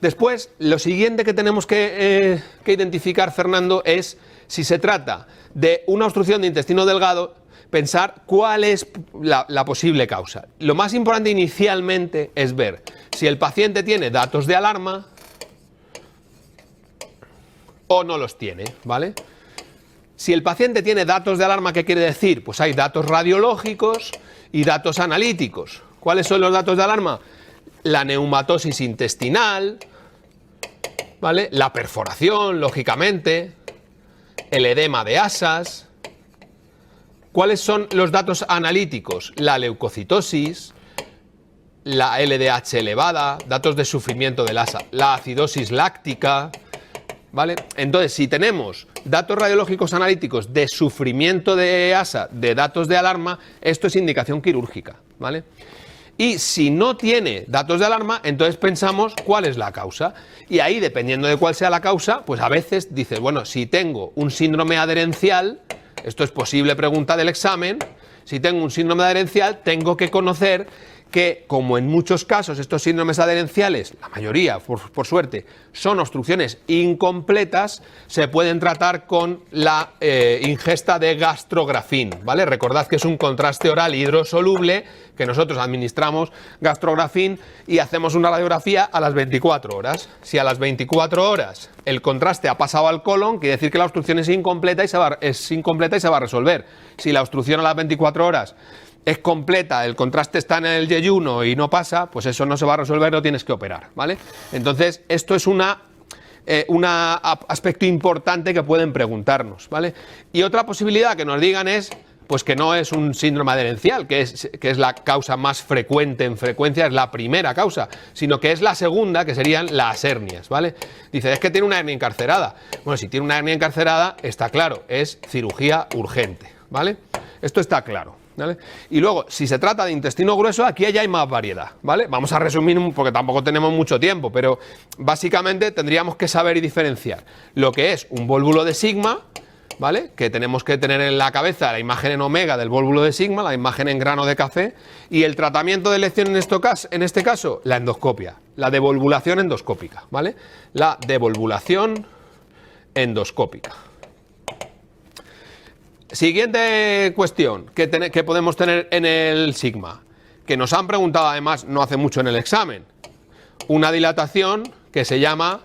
[SPEAKER 2] Después, lo siguiente que tenemos que identificar, Fernando, es si se trata de una obstrucción de intestino delgado, pensar cuál es la posible causa. Lo más importante inicialmente es ver si el paciente tiene datos de alarma o no los tiene, ¿vale? Si el paciente tiene datos de alarma, ¿qué quiere decir? Pues hay datos radiológicos y datos analíticos. ¿Cuáles son los datos de alarma? La neumatosis intestinal, ¿vale? La perforación, lógicamente, el edema de asas. ¿Cuáles son los datos analíticos? La leucocitosis, la LDH elevada, datos de sufrimiento del asa, la acidosis láctica, ¿vale? Entonces, si tenemos datos radiológicos analíticos de sufrimiento de asa, de datos de alarma, esto es indicación quirúrgica, ¿vale? Y si no tiene datos de alarma, entonces pensamos cuál es la causa. Y ahí, dependiendo de cuál sea la causa, pues a veces dices, bueno, si tengo un síndrome adherencial, esto es posible pregunta del examen, si tengo un síndrome adherencial, tengo que conocer que, como en muchos casos estos síndromes adherenciales, la mayoría, por suerte, son obstrucciones incompletas, se pueden tratar con la ingesta de gastrografin, ¿vale? Recordad que es un contraste oral hidrosoluble que nosotros administramos gastrografin y hacemos una radiografía a las 24 horas. Si a las 24 horas el contraste ha pasado al colon, quiere decir que la obstrucción es incompleta y se va a resolver. Si la obstrucción a las 24 horas es completa, el contraste está en el yeyuno y no pasa, pues eso no se va a resolver, lo tienes que operar, ¿vale? Entonces, esto es un aspecto importante que pueden preguntarnos, ¿vale? Y otra posibilidad que nos digan es, pues que no es un síndrome adherencial, que es la causa más frecuente en frecuencia, es la primera causa, sino que es la segunda, que serían las hernias, ¿vale? Dice, es que tiene una hernia encarcerada. Bueno, si tiene una hernia encarcerada, está claro, es cirugía urgente, ¿vale? Esto está claro, ¿vale? Y luego, si se trata de intestino grueso, aquí ya hay más variedad, ¿vale? Vamos a resumir porque tampoco tenemos mucho tiempo, pero básicamente tendríamos que saber y diferenciar lo que es un vólvulo de sigma, ¿vale? Que tenemos que tener en la cabeza la imagen en omega del vólvulo de sigma, la imagen en grano de café, y el tratamiento de elección en este caso, la endoscopia, la devolvulación endoscópica, ¿vale? La devolvulación endoscópica. Siguiente cuestión que podemos tener en el sigma, que nos han preguntado además no hace mucho en el examen. Una dilatación que se llama,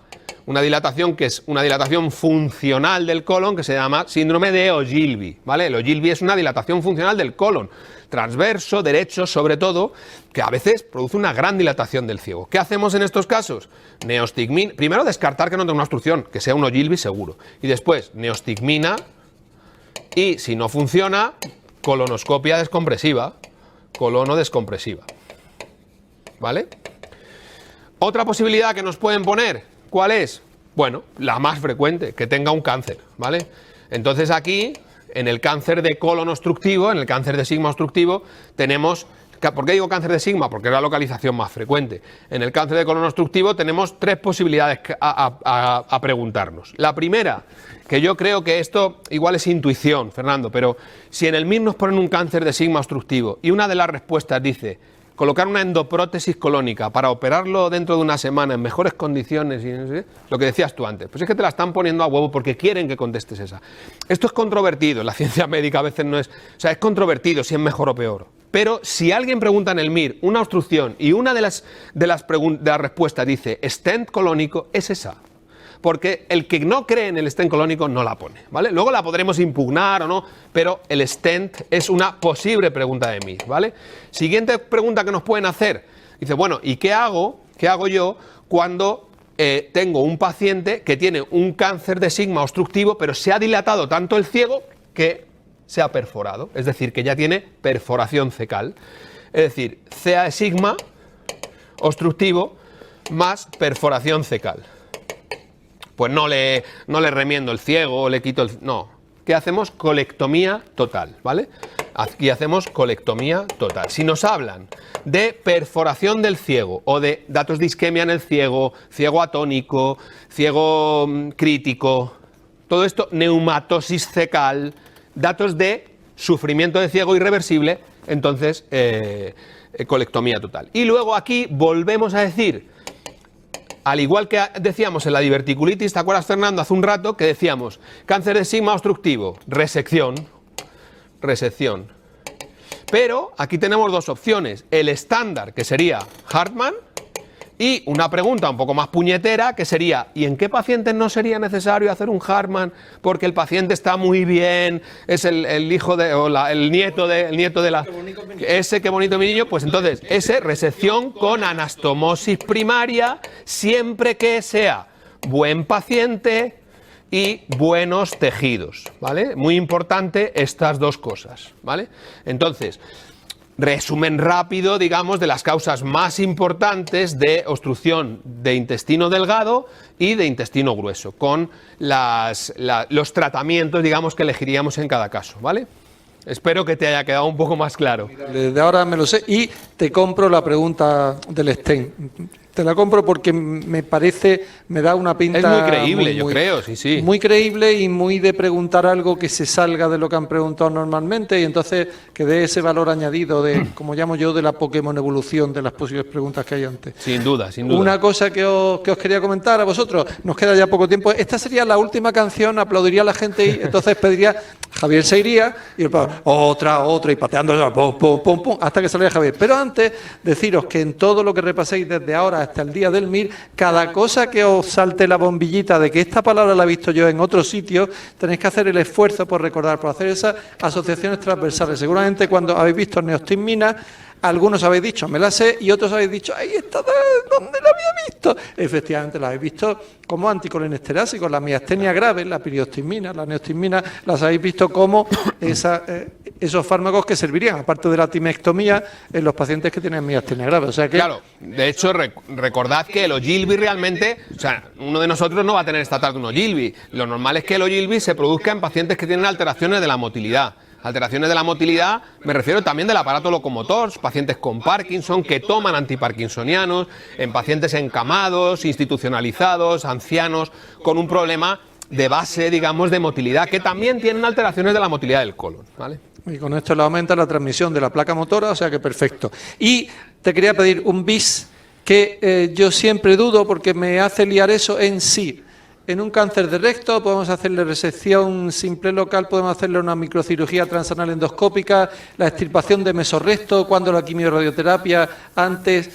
[SPEAKER 2] que es una dilatación funcional del colon, que se llama síndrome de Ogilvie, ¿vale? El Ogilvie es una dilatación funcional del colon, transverso, derecho, sobre todo, que a veces produce una gran dilatación del ciego. ¿Qué hacemos en estos casos? Neostigmina, primero descartar que no tenga una obstrucción, que sea un Ogilvie seguro, y después neostigmina. Y si no funciona, colonoscopia descompresiva, colonodescompresiva, ¿vale? Otra posibilidad que nos pueden poner, ¿cuál es? Bueno, la más frecuente, que tenga un cáncer, ¿vale? Entonces aquí, en el cáncer de colon obstructivo, en el cáncer de sigma obstructivo, tenemos... ¿Por qué digo cáncer de sigma? Porque es la localización más frecuente. En el cáncer de colon obstructivo tenemos tres posibilidades a preguntarnos. La primera, que yo creo que esto igual es intuición, Fernando, pero si en el MIR nos ponen un cáncer de sigma obstructivo y una de las respuestas dice colocar una endoprótesis colónica para operarlo dentro de una semana en mejores condiciones, y no sé, lo que decías tú antes, pues es que te la están poniendo a huevo porque quieren que contestes esa. Esto es controvertido, la ciencia médica a veces no es... O sea, es controvertido si es mejor o peor. Pero si alguien pregunta en el MIR una obstrucción y una de las respuestas dice stent colónico, es esa. Porque el que no cree en el stent colónico no la pone, ¿vale? Luego la podremos impugnar o no, pero el stent es una posible pregunta de MIR, ¿vale? Siguiente pregunta que nos pueden hacer. Dice, bueno, ¿y qué hago yo cuando tengo un paciente que tiene un cáncer de sigma obstructivo, pero se ha dilatado tanto el ciego que se ha perforado, es decir, que ya tiene perforación cecal. Es decir, CA de sigma obstructivo más perforación cecal. Pues no le remiendo el ciego o le quito el... No, ¿qué hacemos? Colectomía total, ¿vale? Aquí hacemos colectomía total. Si nos hablan de perforación del ciego o de datos de isquemia en el ciego, ciego atónico, ciego crítico, todo esto, neumatosis cecal, datos de sufrimiento de ciego irreversible, entonces colectomía total. Y luego aquí volvemos a decir, al igual que decíamos en la diverticulitis, ¿te acuerdas, Fernando, hace un rato que decíamos cáncer de sigma obstructivo, resección? Pero aquí tenemos dos opciones, el estándar, que sería Hartmann, y una pregunta un poco más puñetera, que sería, ¿y en qué pacientes no sería necesario hacer un Hartmann? Porque el paciente está muy bien, es el hijo de, o el nieto de la... Ese, qué bonito mi niño, pues entonces, ese, resección con anastomosis primaria, siempre que sea buen paciente y buenos tejidos, ¿vale? Muy importante estas dos cosas, ¿vale? Entonces, resumen rápido, digamos, de las causas más importantes de obstrucción de intestino delgado y de intestino grueso, con los tratamientos, digamos, que elegiríamos en cada caso, ¿vale? Espero que te haya quedado un poco más claro.
[SPEAKER 1] Desde ahora me lo sé y te compro la pregunta del stent. Te la compro porque me parece, me da una pinta...
[SPEAKER 2] Es muy creíble, yo creo, sí.
[SPEAKER 1] Muy creíble y muy de preguntar algo que se salga de lo que han preguntado normalmente y entonces que dé ese valor añadido de, como llamo yo, de la Pokémon evolución de las posibles preguntas que hay antes.
[SPEAKER 2] Sin duda, sin duda.
[SPEAKER 1] Una cosa que os quería comentar a vosotros, nos queda ya poco tiempo. Esta sería la última canción, aplaudiría a la gente y entonces pediría, Javier se iría y el otra y pateando, pum, hasta que saliera Javier. Pero antes, deciros que en todo lo que repaséis desde ahora hasta el día del MIR, cada cosa que os salte la bombillita de que esta palabra la he visto yo en otro sitio, tenéis que hacer el esfuerzo por recordar, por hacer esas asociaciones transversales. Seguramente cuando habéis visto neostigmina, algunos habéis dicho, me la sé, y otros habéis dicho, ahí está, ¿dónde la había visto? Efectivamente, la habéis visto como anticolinesterásico, la miastenia grave, la piriostigmina, la neostigmina, las habéis visto como esos fármacos que servirían, aparte de la timectomía, en los pacientes que tienen miastenia grave. O sea que...
[SPEAKER 2] Claro, de hecho, recordad que el Ogilvy realmente, o sea, uno de nosotros no va a tener esta tarde un Ogilvy. Lo normal es que el Ogilvy se produzca en pacientes que tienen alteraciones de la motilidad. Alteraciones de la motilidad, me refiero también del aparato locomotor, pacientes con Parkinson que toman antiparkinsonianos, en pacientes encamados, institucionalizados, ancianos, con un problema de base, digamos, de motilidad, que también tienen alteraciones de la motilidad del colon, ¿vale?
[SPEAKER 1] Y con esto le aumenta la transmisión de la placa motora, o sea que perfecto. Y te quería pedir un bis que yo siempre dudo porque me hace liar eso en sí. En un cáncer de recto podemos hacerle resección simple local, podemos hacerle una microcirugía transanal endoscópica, la extirpación de mesorrecto, cuando la quimiorradioterapia, antes...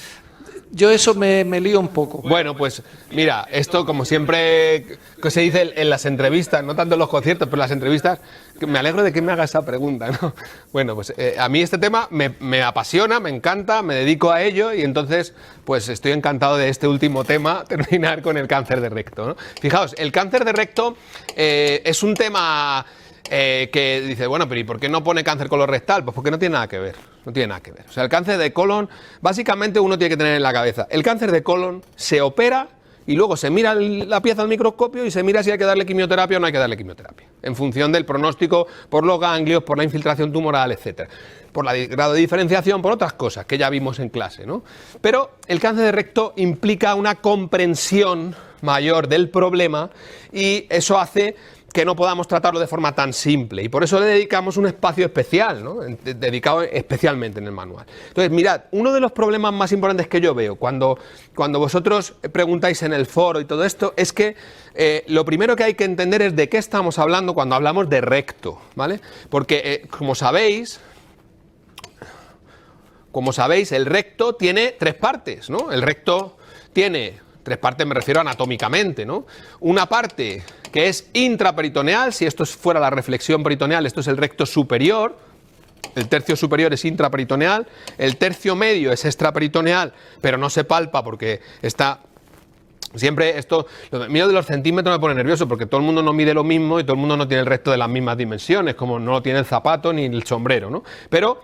[SPEAKER 1] Yo eso me lío un poco.
[SPEAKER 2] Bueno, pues mira, esto como siempre que se dice en las entrevistas, no tanto en los conciertos, pero en las entrevistas, me alegro de que me haga esa pregunta, ¿no? Bueno, pues a mí este tema me apasiona, me encanta, me dedico a ello y entonces pues estoy encantado de este último tema, terminar con el cáncer de recto, ¿no? Fijaos, el cáncer de recto es un tema... que dice, bueno, pero ¿y por qué no pone cáncer colorectal? Pues porque no tiene nada que ver, no tiene nada que ver. O sea, el cáncer de colon, básicamente uno tiene que tener en la cabeza, el cáncer de colon se opera y luego se mira la pieza al microscopio y se mira si hay que darle quimioterapia o no hay que darle quimioterapia, en función del pronóstico por los ganglios, por la infiltración tumoral, etcétera, por el grado de diferenciación, por otras cosas que ya vimos en clase, ¿no? Pero el cáncer de recto implica una comprensión mayor del problema y eso hace que no podamos tratarlo de forma tan simple y por eso le dedicamos un espacio especial, ¿no? Dedicado especialmente en el manual. Entonces, mirad, uno de los problemas más importantes que yo veo cuando vosotros preguntáis en el foro y todo esto es que lo primero que hay que entender es de qué estamos hablando cuando hablamos de recto, ¿vale? Porque, como sabéis, el recto tiene tres partes, ¿no? El recto tiene... Tres partes me refiero anatómicamente, ¿no? Una parte que es intraperitoneal, si esto fuera la reflexión peritoneal, esto es el recto superior, el tercio superior es intraperitoneal, el tercio medio es extraperitoneal, pero no se palpa porque está Siempre esto, lo mío de los centímetros me pone nervioso porque todo el mundo no mide lo mismo y todo el mundo no tiene el resto de las mismas dimensiones, como no lo tiene el zapato ni el sombrero, ¿no? Pero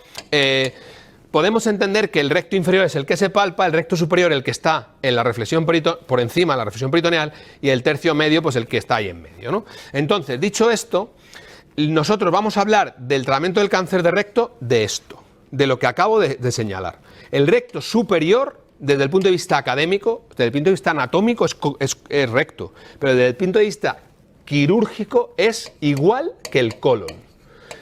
[SPEAKER 2] podemos entender que el recto inferior es el que se palpa, el recto superior el que está en la reflexión por encima de la reflexión peritoneal y el tercio medio pues el que está ahí en medio, ¿no? Entonces, dicho esto, nosotros vamos a hablar del tratamiento del cáncer de recto de esto, de lo que acabo de señalar. El recto superior, desde el punto de vista académico, desde el punto de vista anatómico es recto, pero desde el punto de vista quirúrgico es igual que el colon.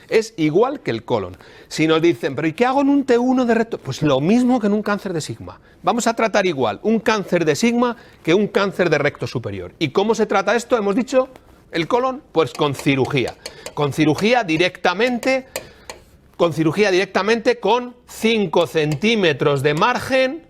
[SPEAKER 2] Es igual que el colon. Si nos dicen, pero ¿y qué hago en un T1 de recto? Pues lo mismo que en un cáncer de sigma. Vamos a tratar igual un cáncer de sigma que un cáncer de recto superior. ¿Y cómo se trata esto? Hemos dicho, el colon, pues con cirugía. Con cirugía directamente con 5 centímetros de margen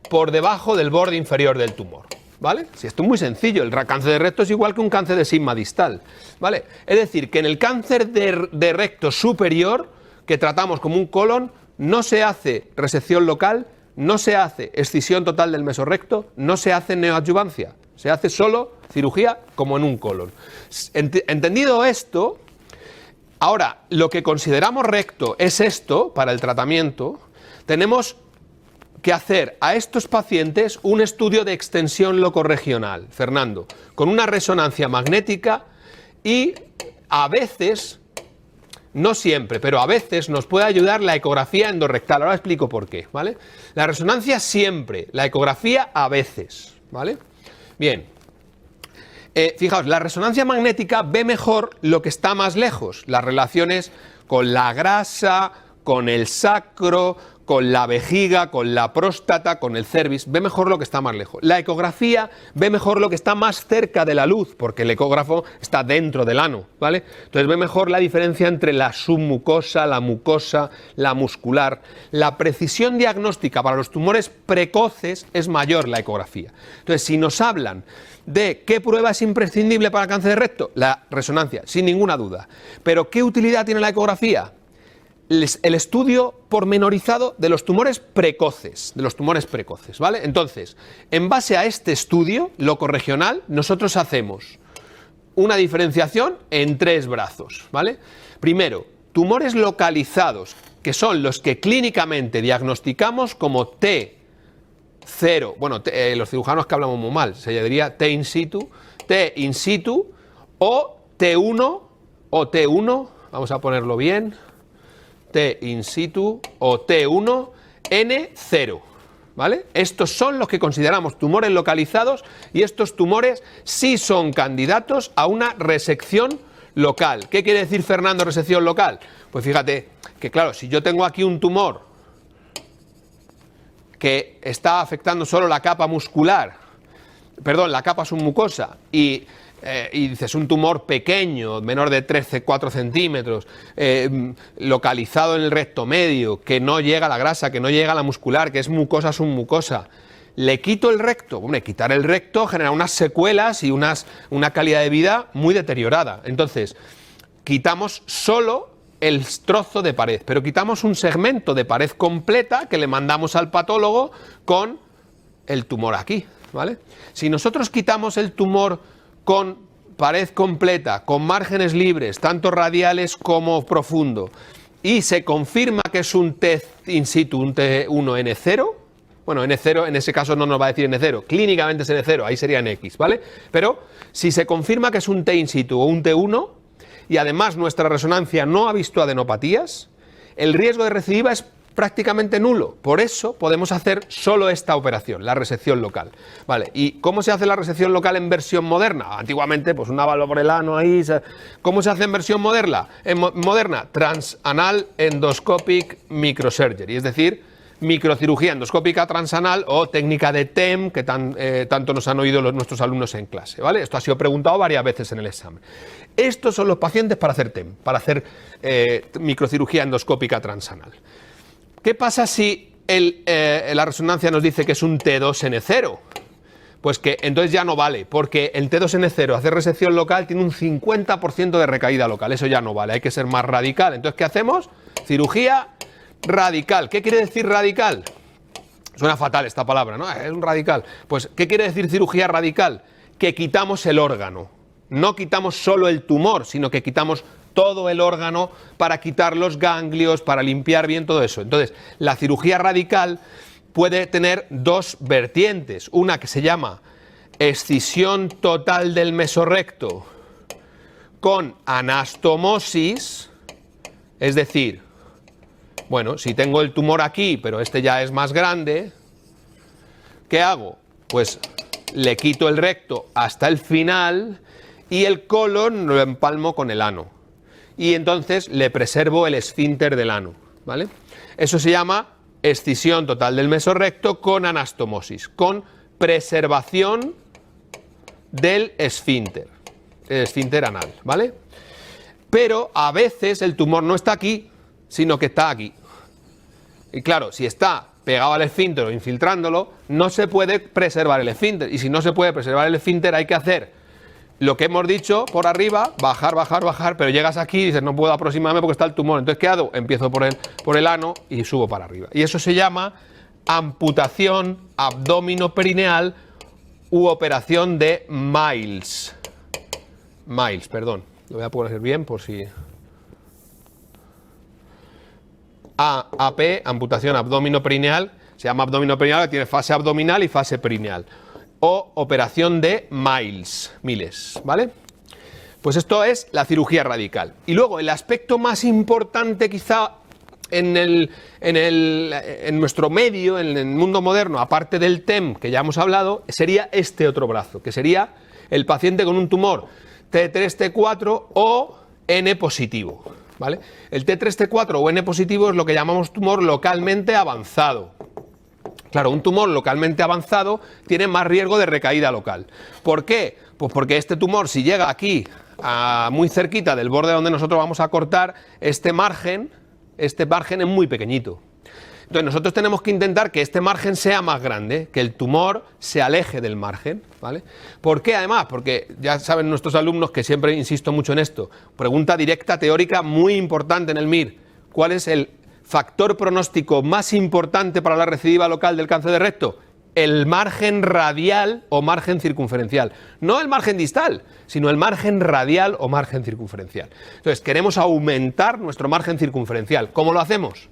[SPEAKER 2] por debajo del borde inferior del tumor, ¿vale? Si esto es muy sencillo, el cáncer de recto es igual que un cáncer de sigma distal, ¿vale? Es decir, que en el cáncer de recto superior, que tratamos como un colon, no se hace resección local, no se hace excisión total del mesorrecto, no se hace neoadjuvancia, se hace solo cirugía como en un colon. Entendido esto, ahora, lo que consideramos recto es esto, para el tratamiento, tenemos que hacer a estos pacientes un estudio de extensión locorregional, Fernando, con una resonancia magnética y a veces, no siempre, pero a veces nos puede ayudar la ecografía endorrectal. Ahora explico por qué, ¿vale? La resonancia siempre, la ecografía a veces, ¿vale? Bien. Fijaos, la resonancia magnética ve mejor lo que está más lejos, las relaciones con la grasa, con el sacro, con la vejiga, con la próstata, con el cervix, ve mejor lo que está más lejos. La ecografía ve mejor lo que está más cerca de la luz, porque el ecógrafo está dentro del ano, ¿vale? Entonces ve mejor la diferencia entre la submucosa, la mucosa, la muscular. La precisión diagnóstica para los tumores precoces es mayor la ecografía. Entonces, si nos hablan de qué prueba es imprescindible para el cáncer de recto, la resonancia, sin ninguna duda. Pero ¿qué utilidad tiene la ecografía? El estudio pormenorizado de los tumores precoces, ¿vale? Entonces, en base a este estudio locorregional, nosotros hacemos una diferenciación en 3 brazos, ¿vale? Primero, tumores localizados, que son los que clínicamente diagnosticamos como T0, bueno, los cirujanos que hablamos muy mal, se diría T in situ o T1, vamos a ponerlo bien, T in situ o T1 N0, ¿vale? Estos son los que consideramos tumores localizados y estos tumores sí son candidatos a una resección local. ¿Qué quiere decir, Fernando, resección local? Pues fíjate que, claro, si yo tengo aquí un tumor que está afectando solo la capa muscular, perdón, la capa submucosa y dices un tumor pequeño, menor de 4 centímetros, localizado en el recto medio, que no llega a la grasa, que no llega a la muscular, que es mucosa submucosa, le quito el recto. Hombre, quitar el recto genera unas secuelas y una calidad de vida muy deteriorada. Entonces, quitamos solo el trozo de pared, pero quitamos un segmento de pared completa que le mandamos al patólogo con el tumor aquí, ¿vale? Si nosotros quitamos el tumor con pared completa, con márgenes libres, tanto radiales como profundo, y se confirma que es un T in situ, un T1N0, bueno, N0 en ese caso no nos va a decir N0, clínicamente es N0, ahí sería NX, ¿vale? Pero si se confirma que es un T in situ o un T1, y además nuestra resonancia no ha visto adenopatías, el riesgo de recidiva es prácticamente nulo. Por eso podemos hacer solo esta operación, la resección local. Vale, ¿y cómo se hace la resección local en versión moderna? Antiguamente, pues una válvula por el ano ahí. ¿Cómo se hace en versión moderna? Moderna, transanal endoscopic microsurgery, es decir, microcirugía endoscópica transanal o técnica de TEM, que tanto nos han oído nuestros alumnos en clase, ¿vale? Esto ha sido preguntado varias veces en el examen. Estos son los pacientes para hacer TEM, para hacer microcirugía endoscópica transanal. ¿Qué pasa si la resonancia nos dice que es un T2N0? Pues que entonces ya no vale, porque el T2N0, hacer resección local, tiene un 50% de recaída local. Eso ya no vale, hay que ser más radical. Entonces, ¿qué hacemos? Cirugía radical. ¿Qué quiere decir radical? Suena fatal esta palabra, ¿no? Es un radical. Pues, ¿qué quiere decir cirugía radical? Que quitamos el órgano. No quitamos solo el tumor, sino que quitamos todo el órgano para quitar los ganglios, para limpiar bien todo eso. Entonces, la cirugía radical puede tener dos vertientes. Una que se llama escisión total del mesorrecto con anastomosis, es decir, bueno, si tengo el tumor aquí, pero este ya es más grande, ¿qué hago? Pues le quito el recto hasta el final y el colon lo empalmo con el ano. Y entonces le preservo el esfínter del ano, ¿vale? Eso se llama escisión total del mesorrecto con anastomosis, con preservación del esfínter, el esfínter anal, ¿vale? Pero a veces el tumor no está aquí, sino que está aquí. Y claro, si está pegado al esfínter o infiltrándolo, no se puede preservar el esfínter. Y si no se puede preservar el esfínter, hay que hacer lo que hemos dicho por arriba, bajar, bajar, bajar, pero llegas aquí y dices, no puedo aproximarme porque está el tumor. Entonces, ¿qué hago? Empiezo por el ano y subo para arriba. Y eso se llama amputación abdominoperineal u operación de Miles. Miles, perdón. Lo voy a poner bien por si... AP, amputación abdominoperineal, se llama abdominoperineal, tiene fase abdominal y fase perineal. O operación de Miles, ¿vale? Pues esto es la cirugía radical. Y luego el aspecto más importante quizá en nuestro medio, en el mundo moderno, aparte del TEM que ya hemos hablado, sería este otro brazo, que sería el paciente con un tumor T3, T4 o N positivo, ¿vale? El T3, T4 o N positivo es lo que llamamos tumor localmente avanzado. Claro, un tumor localmente avanzado tiene más riesgo de recaída local. ¿Por qué? Pues porque este tumor, si llega aquí, muy cerquita del borde donde nosotros vamos a cortar, este margen es muy pequeñito. Entonces nosotros tenemos que intentar que este margen sea más grande, que el tumor se aleje del margen, ¿vale? ¿Por qué además? Porque ya saben nuestros alumnos que siempre insisto mucho en esto. Pregunta directa teórica muy importante en el MIR. ¿Cuál es el factor pronóstico más importante para la recidiva local del cáncer de recto? El margen radial o margen circunferencial. No el margen distal, sino el margen radial o margen circunferencial. Entonces, queremos aumentar nuestro margen circunferencial. ¿Cómo lo hacemos?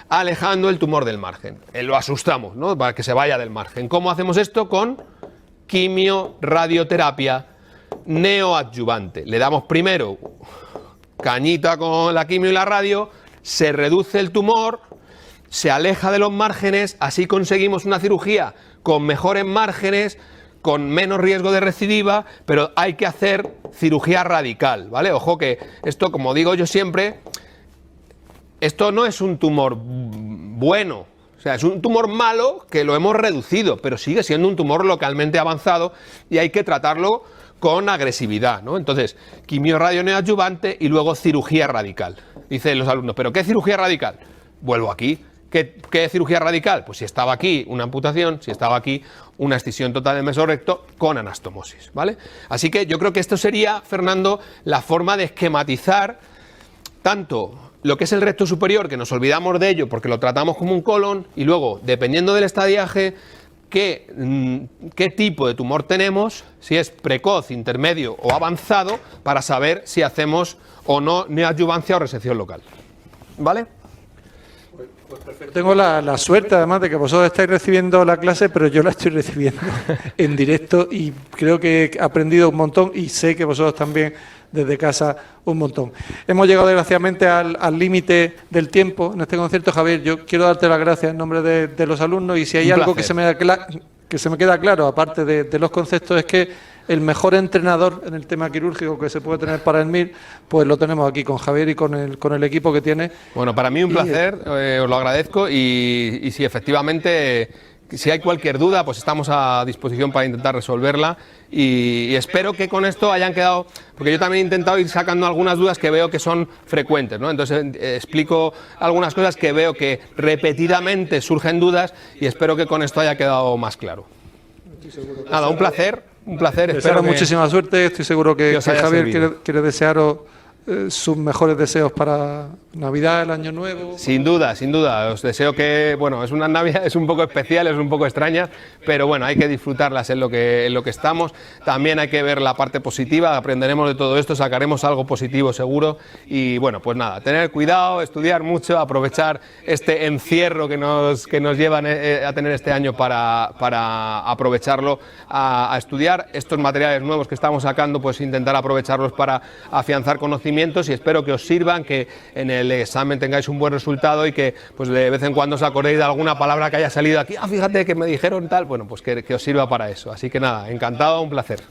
[SPEAKER 2] Alejando el tumor del margen. Lo asustamos, ¿no? Para que se vaya del margen. ¿Cómo hacemos esto? Con quimio-radioterapia neoadyuvante. Le damos primero cañita con la quimio y la radio, se reduce el tumor, se aleja de los márgenes, así conseguimos una cirugía con mejores márgenes, con menos riesgo de recidiva, pero hay que hacer cirugía radical, ¿vale? Ojo que esto, como digo yo siempre, esto no es un tumor bueno, o sea, es un tumor malo que lo hemos reducido, pero sigue siendo un tumor localmente avanzado y hay que tratarlo con agresividad, ¿no? Entonces, quimio-radio neoadyuvante y luego cirugía radical. Dicen los alumnos, ¿pero qué cirugía radical? Vuelvo aquí. ¿Qué cirugía radical? Pues si estaba aquí una amputación, si estaba aquí una escisión total del mesorrecto con anastomosis, ¿vale? Así que yo creo que esto sería, Fernando, la forma de esquematizar tanto lo que es el recto superior, que nos olvidamos de ello porque lo tratamos como un colon, y luego, dependiendo del estadiaje, qué tipo de tumor tenemos, si es precoz, intermedio o avanzado, para saber si hacemos o no neoadyuvancia o resección local. ¿Vale?
[SPEAKER 1] Pues perfecto. Tengo la suerte además de que vosotros estáis recibiendo la clase, pero yo la estoy recibiendo en directo y creo que he aprendido un montón y sé que vosotros también desde casa un montón. Hemos llegado desgraciadamente al límite del tiempo en este concierto. Javier, yo quiero darte las gracias en nombre de los alumnos y si hay algo que se me queda claro, aparte de los conceptos, es que el mejor entrenador en el tema quirúrgico que se puede tener para el MIR, pues lo tenemos aquí con Javier y con el equipo que tiene.
[SPEAKER 2] Bueno, para mí un placer, os lo agradezco y si efectivamente, si hay cualquier duda, pues estamos a disposición para intentar resolverla y espero que con esto hayan quedado, porque yo también he intentado ir sacando algunas dudas que veo que son frecuentes, ¿no? Entonces explico algunas cosas que veo que repetidamente surgen dudas y espero que con esto haya quedado más claro. Nada, un placer. Espero
[SPEAKER 1] muchísima suerte. Estoy seguro que Javier quiere desearos sus mejores deseos para Navidad, el Año Nuevo.
[SPEAKER 2] Sin duda, sin duda. Os deseo que, bueno, es una Navidad, es un poco especial, es un poco extraña, pero bueno, hay que disfrutarlas en lo que estamos. También hay que ver la parte positiva, aprenderemos de todo esto, sacaremos algo positivo seguro. Y bueno, pues nada, tener cuidado, estudiar mucho, aprovechar este encierro que nos llevan a tener este año para aprovecharlo a estudiar estos materiales nuevos que estamos sacando, pues intentar aprovecharlos para afianzar conocimientos, y espero que os sirvan, que en el examen tengáis un buen resultado y que pues de vez en cuando os acordéis de alguna palabra que haya salido aquí, fíjate que me dijeron tal, bueno, pues que os sirva para eso. Así que nada, encantado, un placer.